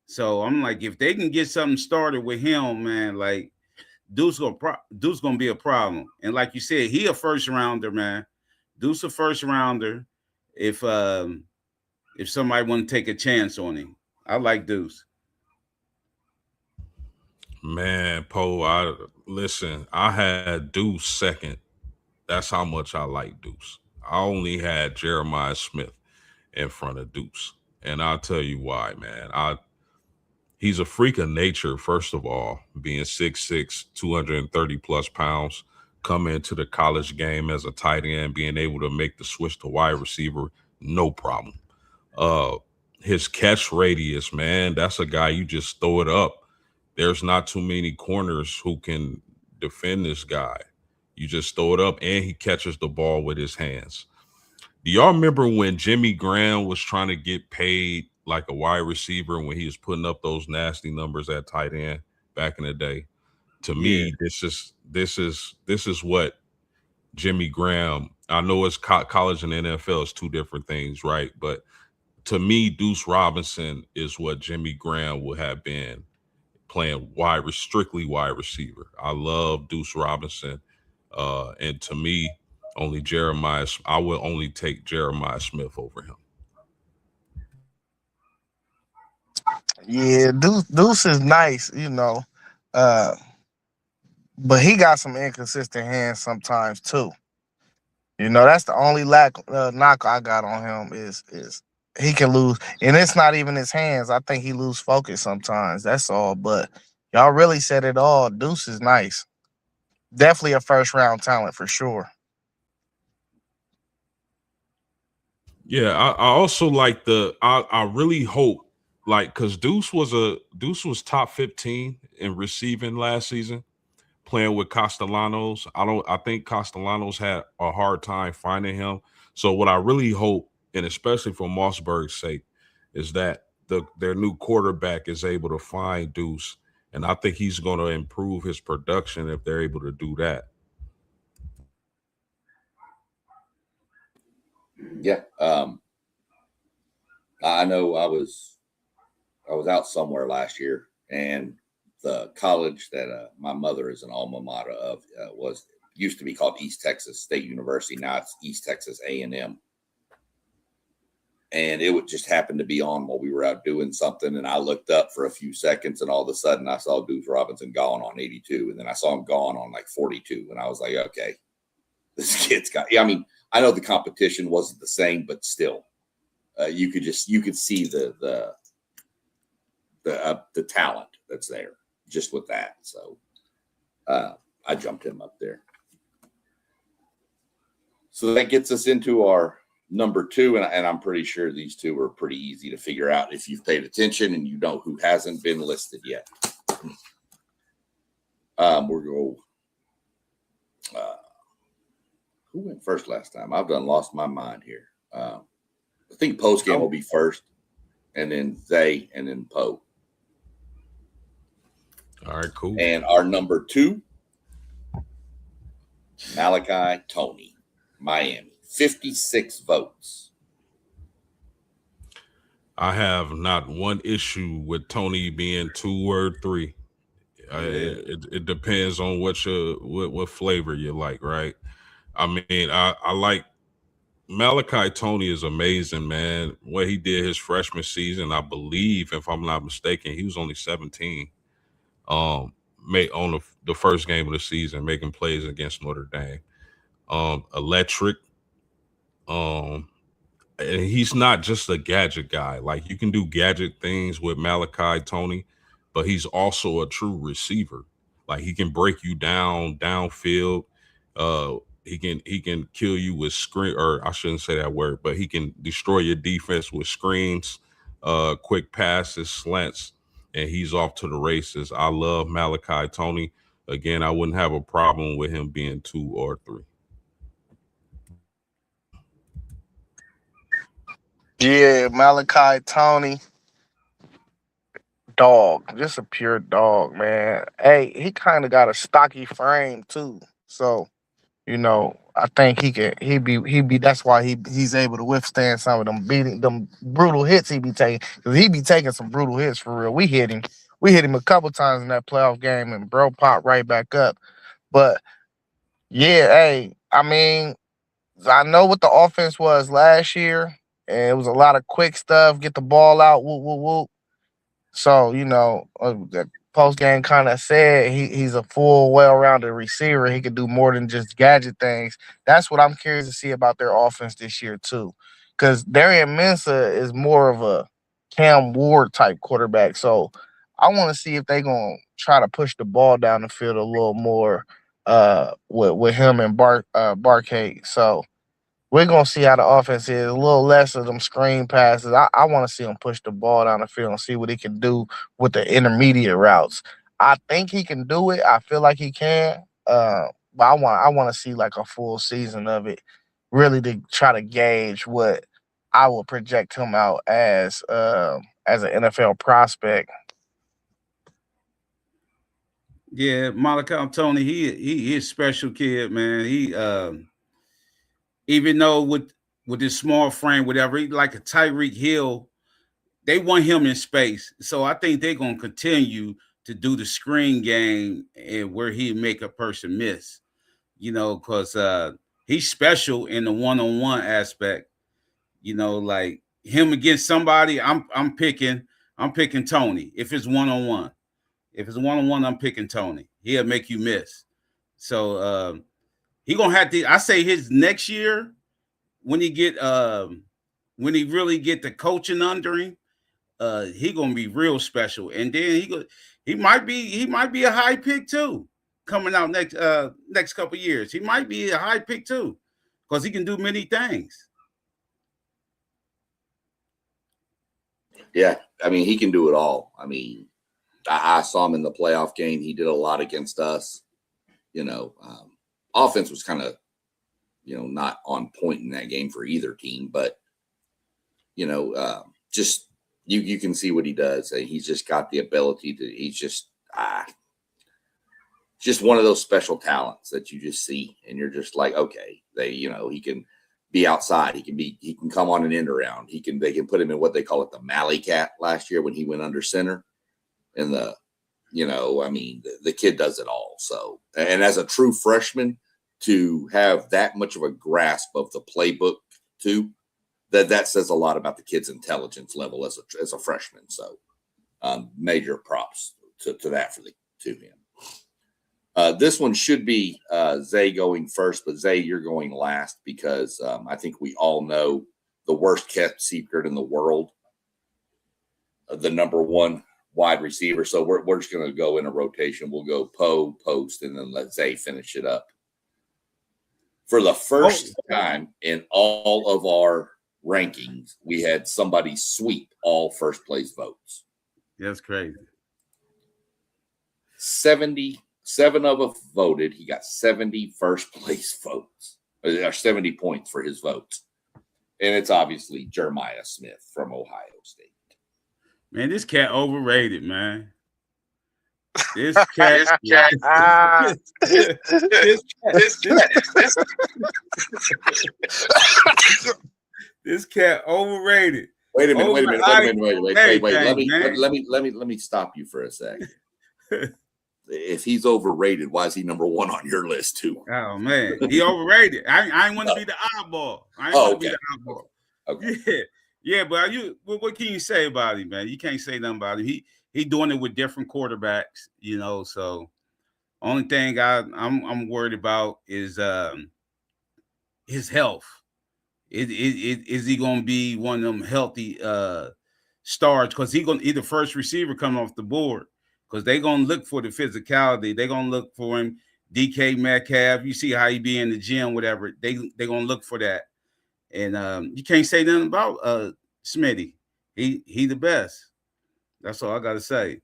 So I'm like, if they can get something started with him, man, like Deuce gonna be a problem. And like you said, he a first rounder, man. Deuce a first rounder. If somebody want to take a chance on him, I like Deuce. Man, Poe, I had Deuce second. That's how much I like Deuce. I only had Jeremiah Smith in front of Deuce. And I'll tell you why, man. He's a freak of nature, first of all, being 6'6", 230 plus pounds, coming into the college game as a tight end, being able to make the switch to wide receiver, no problem. His catch radius, man, that's a guy you just throw it up. There's not too many corners who can defend this guy. You just throw it up, and he catches the ball with his hands. Do y'all remember when Jimmy Graham was trying to get paid like a wide receiver when he was putting up those nasty numbers at tight end back in the day? To me, this is what Jimmy Graham. I know it's college and NFL is two different things, right? But to me, Deuce Robinson is what Jimmy Graham would have been playing strictly wide receiver. I love Deuce Robinson. And to me, I will only take Jeremiah Smith over him. Yeah, Deuce is nice, you know. But he got some inconsistent hands sometimes too. You know, that's the only knock I got on him is he can lose, and it's not even his hands. I think he lose focus sometimes. That's all. But y'all really said it all. Deuce is nice. Definitely a first round talent for sure. Yeah, I also like I really hope, like, because Deuce was top 15 in receiving last season, playing with Castellanos. I think Castellanos had a hard time finding him. So what I really hope, and especially for Mossberg's sake, is that their new quarterback is able to find Deuce. And I think he's going to improve his production if they're able to do that. Yeah. I know I was out somewhere last year, and the college that my mother is an alma mater of used to be called East Texas State University. Now it's East Texas A&M. And it would just happen to be on while we were out doing something. And I looked up for a few seconds, and all of a sudden I saw Deuce Robinson gone on 82. And then I saw him gone on like 42. And I was like, okay, this kid's got, I mean, I know the competition wasn't the same, but still, you could see the talent that's there just with that. So I jumped him up there. So that gets us into our number 2, and I'm pretty sure these two are pretty easy to figure out if you've paid attention and you know who hasn't been listed yet. We'll go. Who went first last time? I've lost my mind here. I think Poe's game will be first, and then Zay, and then Poe. All right, cool. And our number 2, Malachi Tony, Miami. 56 votes. I have not one issue with Tony being 2 or 3. It depends on what flavor you like, right? I mean, I like Malachi Tony is amazing, man. What he did his freshman season, I believe, if I'm not mistaken, he was only 17. Made on the first game of the season, making plays against Notre Dame. Electric. and he's not just a gadget guy. Like you can do gadget things with Malachi Tony, but he's also a true receiver. Like he can break you down downfield. Uh, he can kill you with screen, or I shouldn't say that word, but he can destroy your defense with screens, quick passes, slants, and he's off to the races. I love Malachi Tony. Again, I wouldn't have a problem with him being 2 or 3. Yeah, Malachi Tony, dog, just a pure dog, man. Hey, he kind of got a stocky frame too, so I think he be. That's why he's able to withstand some of them brutal hits he be taking, because he be taking some brutal hits for real. We hit him a couple times in that playoff game, and bro popped right back up. But yeah, hey, I mean, I know what the offense was last year, and it was a lot of quick stuff, get the ball out, whoop whoop whoop. So the post game kind of said he's a full, well-rounded receiver. He could do more than just gadget things. That's what I'm curious to see about their offense this year too, because Darian Mensah is more of a Cam Ward type quarterback. So I want to see if they're gonna try to push the ball down the field a little more with him and Barcade. So we're gonna see how the offense is. A little less of them screen passes. I want to see him push the ball down the field and see what he can do with the intermediate routes. I think he can do it. I feel like he can. But I want to see like a full season of it, really, to try to gauge what I would project him out as an NFL prospect. Yeah, Malachi Tony, he is special kid, man. He even though with his small frame, whatever, he like a Tyreek Hill, they want him in space. So I think they're gonna continue to do the screen game and where he make a person miss, because he's special in the one-on-one aspect. Like him against somebody, I'm picking Tony. If it's one-on-one. If it's one-on-one, I'm picking Tony. He'll make you miss. So he gonna have to. I say his next year when he really get the coaching under him, he gonna be real special. And then he might be a high pick too coming out next couple years. He might be a high pick too because he can do many things. Yeah, I mean, he can do it all. I mean, I saw him in the playoff game. He did a lot against us. Offense was kind of, not on point in that game for either team, but just you can see what he does. And he's just got the ability to. He's just one of those special talents that you just see, and you're just like, okay, he can be outside. He can come on an end around. They can put him in what they call it the Malley Cat last year when he went under center. And the kid does it all. So, and as a true freshman, to have that much of a grasp of the playbook too, that says a lot about the kid's intelligence level as a freshman. So, major props to that to him. This one should be Zay going first, but Zay, you're going last because I think we all know the worst kept secret in the world, the number one wide receiver. So we're just going to go in a rotation. We'll go Poe, Post, and then let Zay finish it up. For the first time in all of our rankings, we had somebody sweep all first place votes. That's crazy. 77 of us voted. He got 70 first place votes, or 70 points for his votes. And it's obviously Jeremiah Smith from Ohio State. Man, this cat overrated, man. This cat overrated. Wait a minute. Let me stop you for a second. If he's overrated, why is he number one on your list too? Oh man, he overrated. I ain't want to be the oddball. Okay. Yeah, but what can you say about him, man? You can't say nothing about him. He doing it with different quarterbacks, So only thing I'm worried about is his health. Is he gonna be one of them healthy stars? Because he the first receiver coming off the board. Because they gonna look for the physicality. They gonna look for him. DK Metcalf. You see how he be in the gym, whatever. They gonna look for that. And you can't say nothing about Smitty. He the best. That's all I gotta say.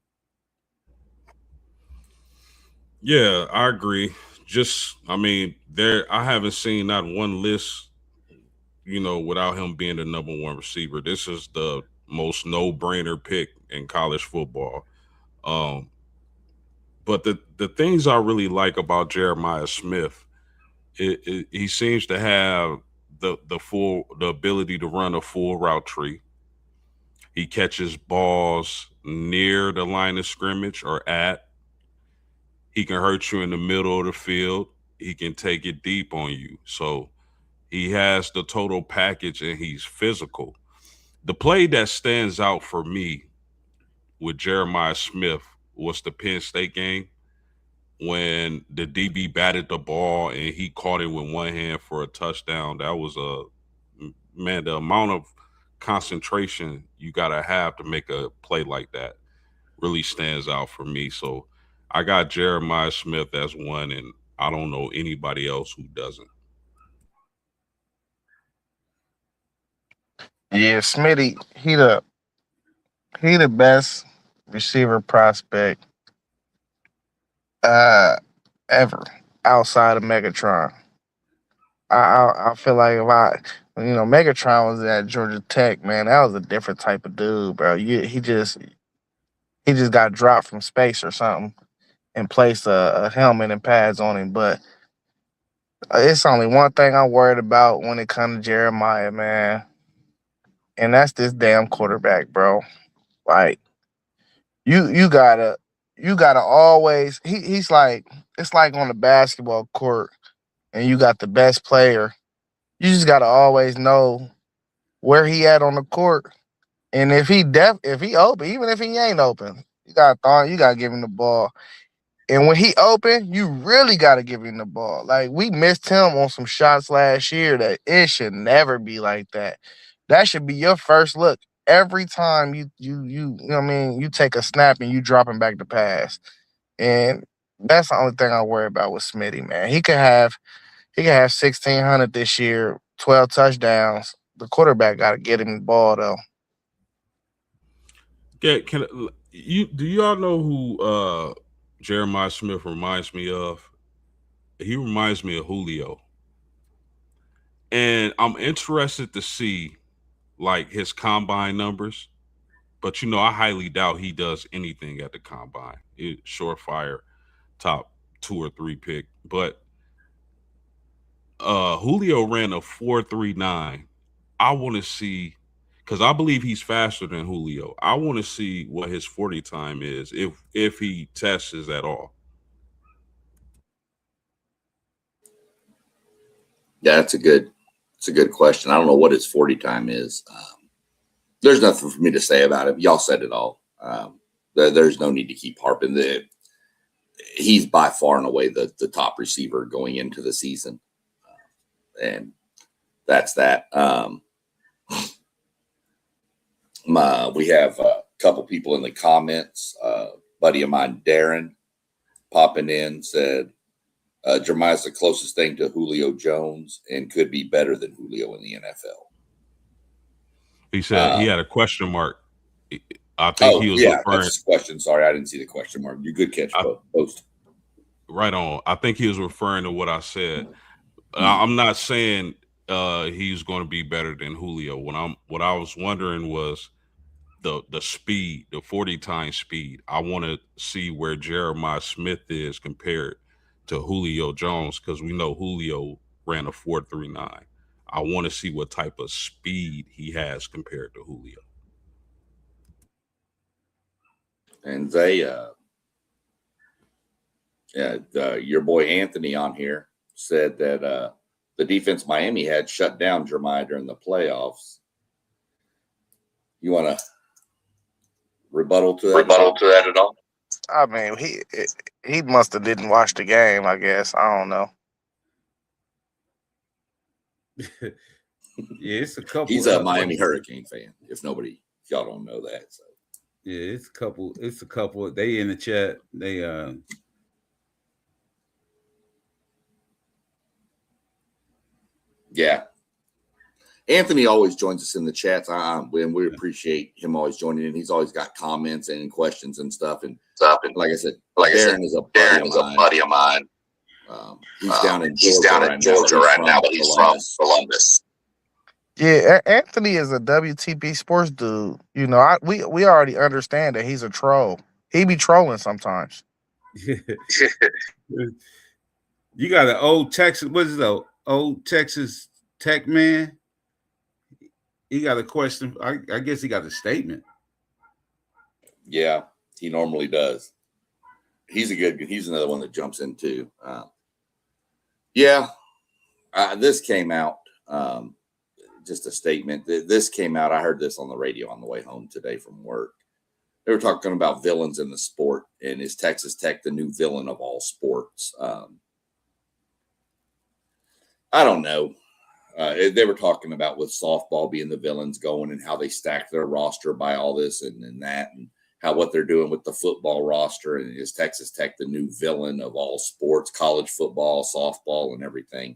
Yeah, I agree. I mean, I haven't seen not one list, without him being the number one receiver. This is the most no-brainer pick in college football. But the things I really like about Jeremiah Smith, he seems to have the ability to run a full route tree. He catches balls near the line of scrimmage or at. He can hurt you in the middle of the field. He can take it deep on you. So he has the total package and he's physical. The play that stands out for me with Jeremiah Smith was the Penn State game when the DB batted the ball and he caught it with one hand for a touchdown. That was the amount of concentration you got to have to make a play like that really stands out for me. So I got Jeremiah Smith as one, and I don't know anybody else who doesn't. Yeah, Smitty, he the best receiver prospect ever outside of Megatron. I feel like Megatron was at Georgia Tech, man, that was a different type of dude, bro. He just got dropped from space or something and placed a helmet and pads on him. But it's only one thing I'm worried about when it comes to Jeremiah, man, and that's this damn quarterback, bro. Like you gotta always he's like, it's like on the basketball court and you got the best player. You just gotta always know where he at on the court. And if he open, even if he ain't open, you gotta give him the ball. And when he open, you really gotta give him the ball. Like, we missed him on some shots last year that it should never be like that. That should be your first look every time you know what I mean, you take a snap and you dropping back the pass. And that's the only thing I worry about with Smitty, man. He could have 1,600 this year, 12 touchdowns. The quarterback got to get him the ball, though. Yeah, do y'all know who Jeremiah Smith reminds me of? He reminds me of Julio. And I'm interested to see like his combine numbers, but I highly doubt he does anything at the combine. Surefire top 2 or 3 pick. But Julio ran a 4.39. I want to see, because I believe he's faster than Julio. I want to see what his 40 time is if he tests at all. Yeah, it's a good question. I don't know what his 40 time is. There's nothing for me to say about it. Y'all said it all. There's no need to keep harping. He's by far and away the top receiver going into the season. And that's that. We have a couple people in the comments. Buddy of mine, Darren, popping in, said, Jeremiah's the closest thing to Julio Jones and could be better than Julio in the NFL. He said he had a question mark. I think he was referring. That's his question. Sorry, I didn't see the question mark. You good catch, post. Right on. I think he was referring to what I said. I'm not saying he's going to be better than Julio. What I was wondering was the speed, the 40 times speed. I want to see where Jeremiah Smith is compared to Julio Jones, because we know Julio ran a 4.39. I want to see what type of speed he has compared to Julio. And your boy Anthony on here said that the defense Miami had shut down Jeremiah during the playoffs. You want to rebuttal to that at all? I mean, he must have didn't watch the game, I guess. I don't know. Yeah, it's a couple. He's a Miami Hurricane fan. If y'all don't know that. So yeah, it's a couple. It's a couple. They in the chat. They yeah. Anthony always joins us in the chats, and we appreciate him always joining in. He's always got comments and questions and stuff. And like I said, Darren is a buddy of mine. He's down in Georgia right now, but he's from Columbus. Yeah, Anthony is a WTP sports dude. You know, we already understand that he's a troll. He be trolling sometimes. You got an old Texas. What is it? Old Texas Tech man. He got a question. I guess he got a statement. Yeah, he normally does. He's another one that jumps in too. This came out. Just a statement. This came out. I heard this on the radio on the way home today from work. They were talking about villains in the sport, and is Texas Tech the new villain of all sports? I don't know. They were talking about with softball being the villains going and how they stack their roster by all this and that, and how what they're doing with the football roster. And is Texas Tech the new villain of all sports, college football, softball, and everything?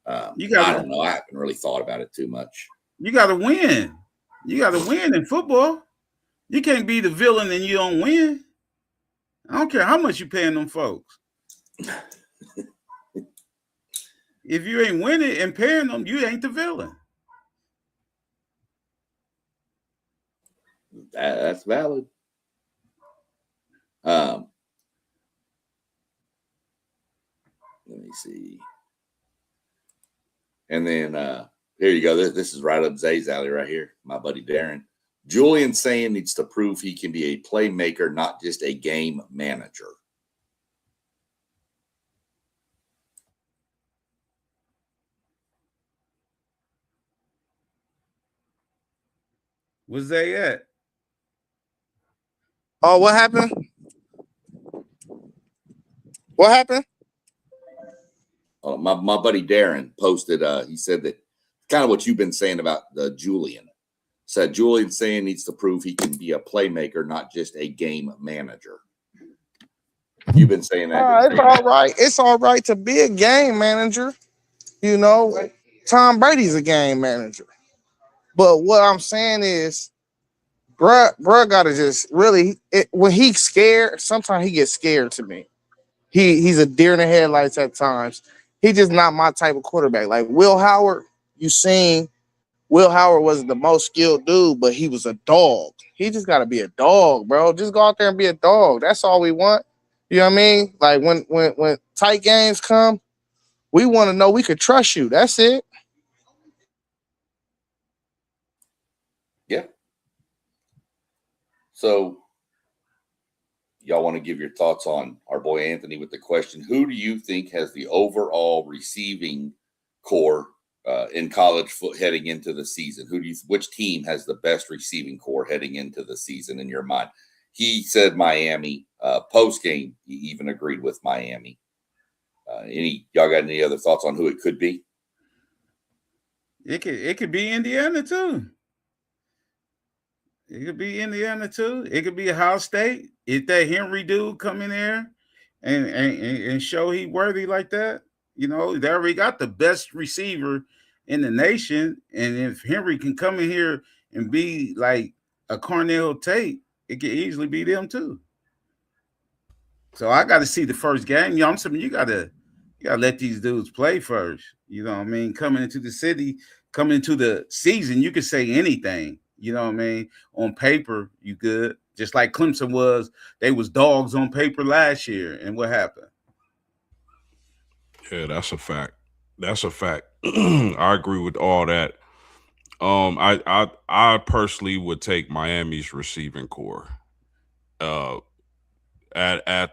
I don't know. I haven't really thought about it too much. You got to win. You got to win in football. You can't be the villain and you don't win. I don't care how much you paying them folks. If you ain't winning and paying them, you ain't the villain. That's valid. Let me see. And then here you go. This is right up Zay's alley right here. My buddy Darren. Julian Sayin needs to prove he can be a playmaker, not just a game manager. Where's they at? Oh, what happened? What happened? My buddy Darren posted, he said that kind of what you've been saying about Julian. Said Julian Sayin needs to prove he can be a playmaker, not just a game manager. You've been saying that. It's all right. It's all right to be a game manager. You know, Tom Brady's a game manager. But what I'm saying is, bruh gotta just really, when he's scared, sometimes he gets scared to me. He's a deer in the headlights at times. He's just not my type of quarterback. Like Will Howard, you seen Will Howard wasn't the most skilled dude, but he was a dog. He just got to be a dog, bro. Just go out there and be a dog. That's all we want. You know what I mean? Like when tight games come, we want to know we could trust you. That's it. Yeah. So y'all want to give your thoughts on our boy Anthony with the question, who do you think has the overall receiving core in college foot heading into the season? Which team has the best receiving core heading into the season in your mind? He said Miami. Post game, he even agreed with Miami. Y'all got any other thoughts on who it could be? It could be Indiana too. It could be Indiana too. It could be Ohio State. If that Henry dude come in there and show he worthy like that, you know, they already got the best receiver in the nation. And if Henry can come in here and be like a Cornell Tate, it could easily be them too. So I got to see the first game. You know, I'm saying you gotta let these dudes play first. You know what I mean? Coming into the city, coming into the season, you can say anything. You know what I mean? On paper, you good. Just like Clemson was, they was dogs on paper last year. And what happened? Yeah, that's a fact. That's a fact. I agree with all that. I personally would take Miami's receiving core. At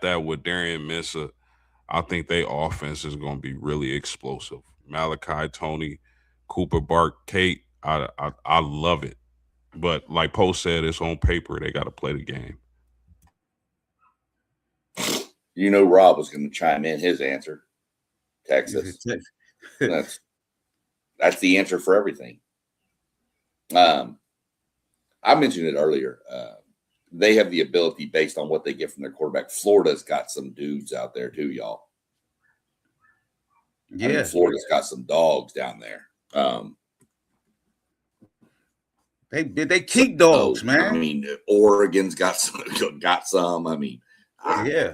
that with Darian Mensah, I think their offense is going to be really explosive. Malachi Tony, Cooper Bart, Kate, I love it. But like Post said, it's on paper. They got to play the game. You know, Rob was going to chime in his answer. Texas. that's the answer for everything. I mentioned it earlier. They have the ability based on what they get from their quarterback. Florida's got some dudes out there too, y'all. Yeah, I mean, Florida's got some dogs down there. They keep dogs, man. I mean, Oregon's got some. I mean, yeah.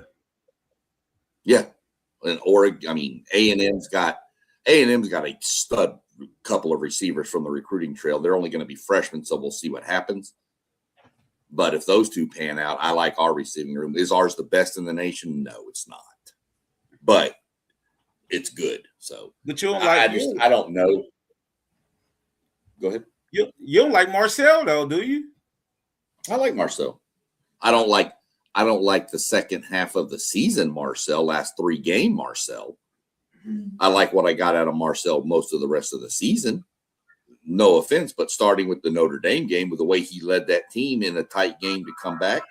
And Oregon. I mean, A&M's got a stud couple of receivers from the recruiting trail. They're only going to be freshmen, so we'll see what happens. But if those two pan out, I like our receiving room. Is ours the best in the nation? No, it's not. But it's good. So, but you don't like. I don't know. Go ahead. You don't like Marcel though, do you? I like Marcel. I don't like the second half of the season, Marcel, last 3 game Marcel. I like what I got out of Marcel most of the rest of the season. No offense, but starting with the Notre Dame game, with the way he led that team in a tight game to come back,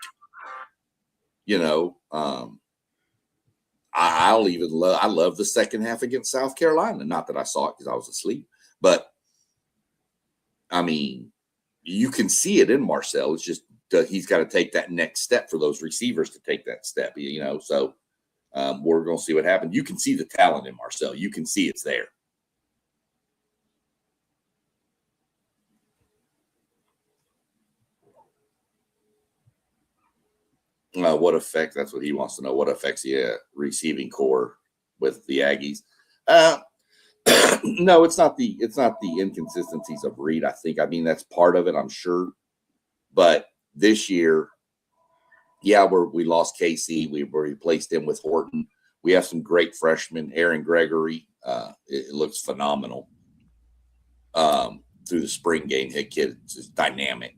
I love the second half against South Carolina. Not that I saw it because I was asleep, but I mean, you can see it in Marcel. It's just he's got to take that next step for those receivers to take that step, So we're going to see what happens. You can see the talent in Marcel. You can see it's there. What effect? That's what he wants to know. What affects the receiving core with the Aggies? No, it's not the inconsistencies of Reed. I mean, that's part of it, I'm sure. But this year, we lost Casey. We replaced him with Horton. We have some great freshmen. Aaron Gregory, it looks phenomenal through the spring game. That kid is dynamic.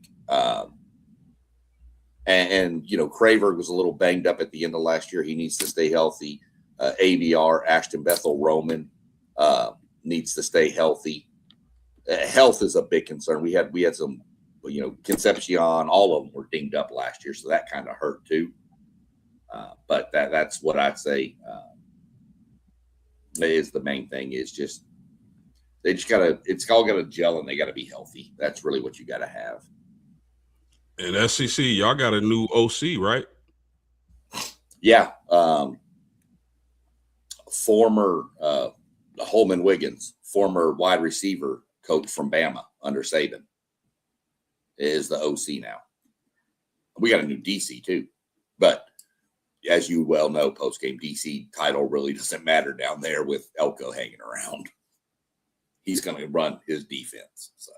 And Craver was a little banged up at the end of last year. He needs to stay healthy. ABR, Ashton Bethel Roman needs to stay healthy. Health is a big concern. We had some, Concepcion, all of them were dinged up last year, so that kind of hurt too. But that's what I'd say is the main thing. Is just they just it's all gotta gel and they gotta be healthy. That's really what you gotta have. And SEC, y'all got a new OC, right? Yeah. Former Holman Wiggins, former wide receiver coach from Bama under Saban, is the OC now. We got a new DC too. But as you well know, post-game DC title really doesn't matter down there with Elko hanging around. He's going to run his defense. So.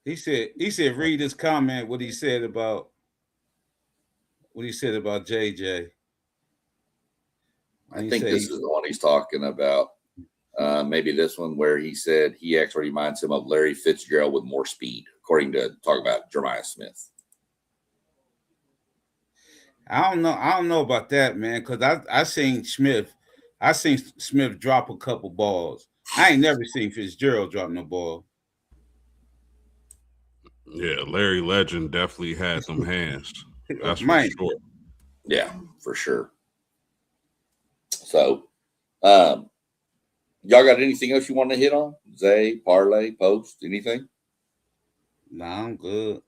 He said, read his comment, what he said about JJ. I think this is the one he's talking about. Maybe this one where he said he actually reminds him of Larry Fitzgerald with more speed, according to talk about Jeremiah Smith. I don't know about that, man, because I seen Smith drop a couple balls. I ain't never seen Fitzgerald drop no ball. Yeah, Larry Legend definitely had them hands. That's for sure. Yeah, for sure. So, y'all got anything else you want to hit on? Zay, parlay, post, anything? Nah, I'm good.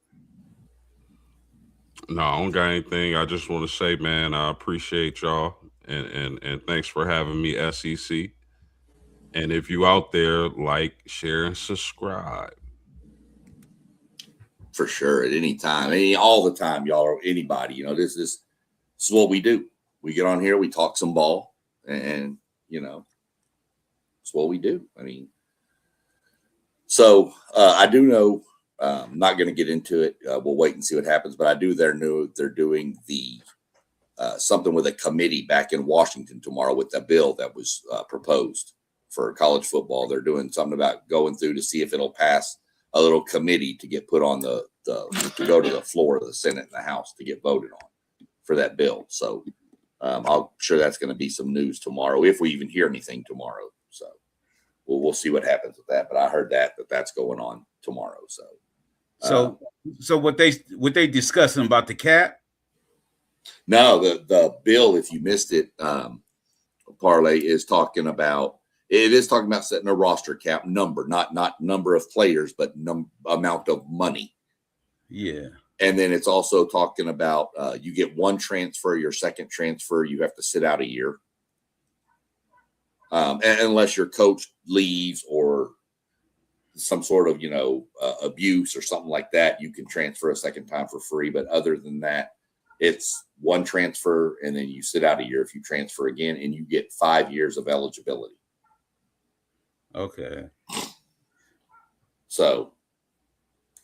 No, I don't got anything. I just want to say, man, I appreciate y'all and thanks for having me, SEC. And if you out there, like, share, and subscribe. For sure, at any time, all the time, y'all, or anybody, this is what we do. We get on here, we talk some ball, and it's what we do. I mean, so I do know. I'm not going to get into it. We'll wait and see what happens. But I do. They're doing the something with a committee back in Washington tomorrow with the bill that was proposed for college football. They're doing something about going through to see if it'll pass. A little committee to get put on to go to the floor of the Senate and the House to get voted on for that bill. So I'm sure that's going to be some news tomorrow, if we even hear anything tomorrow. So we'll see what happens with that. But I heard that's going on tomorrow. So what they discussing about the cap? No, the bill, if you missed it, Parlay is talking about. It is talking about setting a roster cap number, not number of players, but amount of money. Yeah. And then it's also talking about you get one transfer. Your second transfer, you have to sit out a year, unless your coach leaves or some sort of abuse or something like that. You can transfer a second time for free. But other than that, it's one transfer, and then you sit out a year if you transfer again, and you get 5 years of eligibility. Okay. So,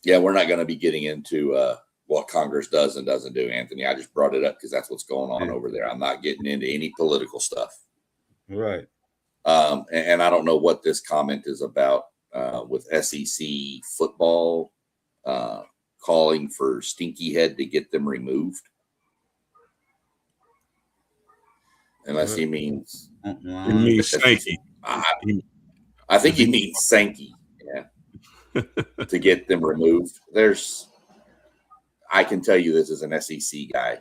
yeah, we're not going to be getting into what Congress does and doesn't do, Anthony. I just brought it up because that's what's going on over there. I'm not getting into any political stuff. Right. And I don't know what this comment is about with SEC football calling for Stinky Head to get them removed. Unless he means... He means Sankey. I think he means Sankey, to get them removed. I can tell you this as an SEC guy.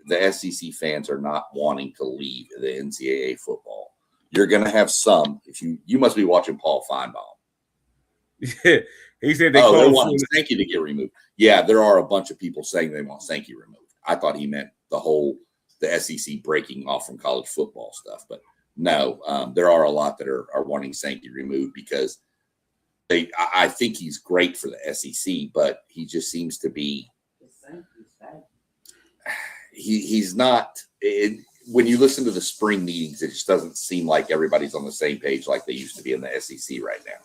The SEC fans are not wanting to leave the NCAA football. You're going to have some. If you must be watching Paul Feinbaum. Yeah, he said they're wanting Sankey to get removed. Yeah, there are a bunch of people saying they want Sankey removed. I thought he meant the SEC breaking off from college football stuff, but no, there are a lot that are wanting Sankey removed because I think he's great for the SEC, but he just seems to be. He's not. When you listen to the spring meetings, it just doesn't seem like everybody's on the same page like they used to be in the SEC right now.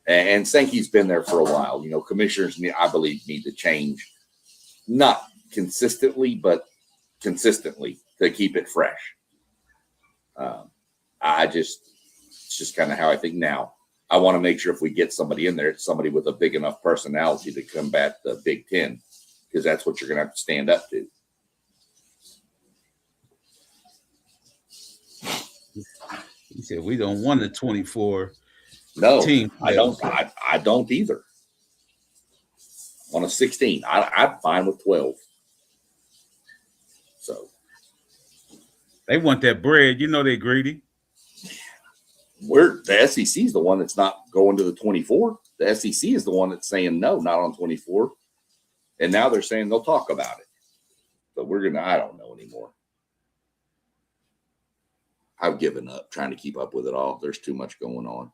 And Sankey's been there for a while. Commissioners, I believe, need to change, not consistently, but consistently to keep it fresh. It's just kind of how I think now. I want to make sure if we get somebody in there, it's somebody with a big enough personality to combat the Big Ten, because that's what you're going to have to stand up to. He said we don't want a 24 no team. I don't either. On a 16, I'm fine with 12. So they want that bread. They're greedy. The SEC is the one that's not going to the 24. The SEC is the one that's saying no, not on 24. And now they're saying they'll talk about it. But I don't know anymore. I've given up trying to keep up with it all. There's too much going on.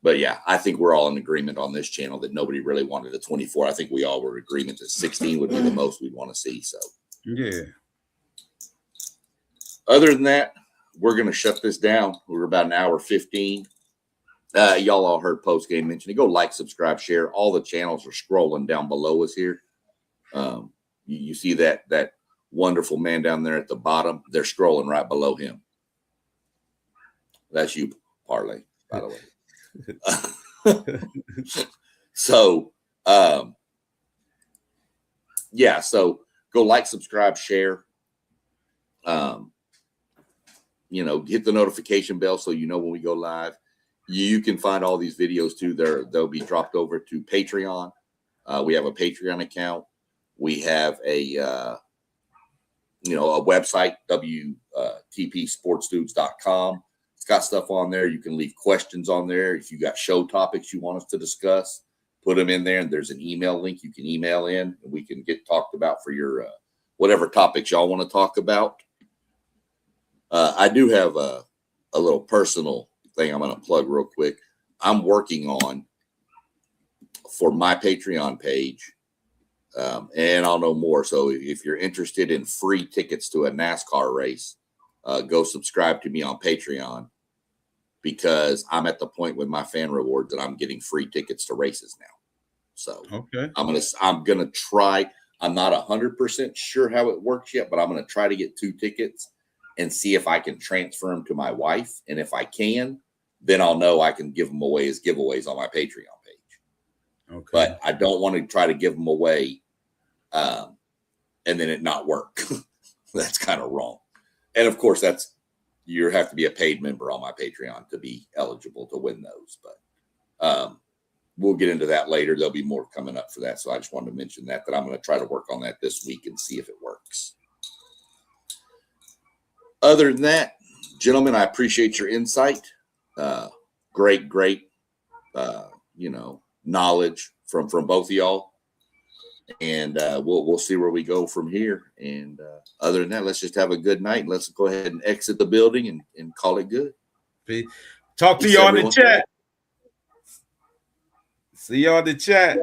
But yeah, I think we're all in agreement on this channel that nobody really wanted a 24. I think we all were in agreement that 16 would be the most we'd want to see. So yeah. Other than that, we're going to shut this down. We're about an hour 15. Y'all all heard post game mentioning. Go like, subscribe, share. All the channels are scrolling down below us here. You see that wonderful man down there at the bottom? They're scrolling right below him. That's you, Parlay, by the way. So go like, subscribe, share. Hit the notification bell so you know when we go live. You can find all these videos too. They'll be dropped over to Patreon. We have a Patreon account. We have a website, WTPSportsDudes.com. It's got stuff on there. You can leave questions on there. If you got show topics you want us to discuss, put them in there. And there's an email link you can email in, and we can get talked about for your whatever topics y'all want to talk about. I do have a little personal thing I'm going to plug real quick. I'm working on for my Patreon page, and I'll know more. So if you're interested in free tickets to a NASCAR race, go subscribe to me on Patreon, because I'm at the point with my fan rewards that I'm getting free tickets to races now. So okay, I'm gonna try. I'm not 100% sure how it works yet, but I'm gonna try to get 2 tickets and see if I can transfer them to my wife. And if I can, then I'll know I can give them away as giveaways on my Patreon page. Okay, But I don't want to try to give them away and then it not work. That's kind of wrong. And of course, you have to be a paid member on my Patreon to be eligible to win those. But we'll get into that later. There'll be more coming up for that. So I just wanted to mention that I'm going to try to work on that this week and see if it works. Other than that, gentlemen, I appreciate your insight. Great, knowledge from both of y'all. And we'll see where we go from here. And other than that, let's just have a good night. Let's go ahead and exit the building and call it good. Talk to y'all in the chat. See y'all in the chat.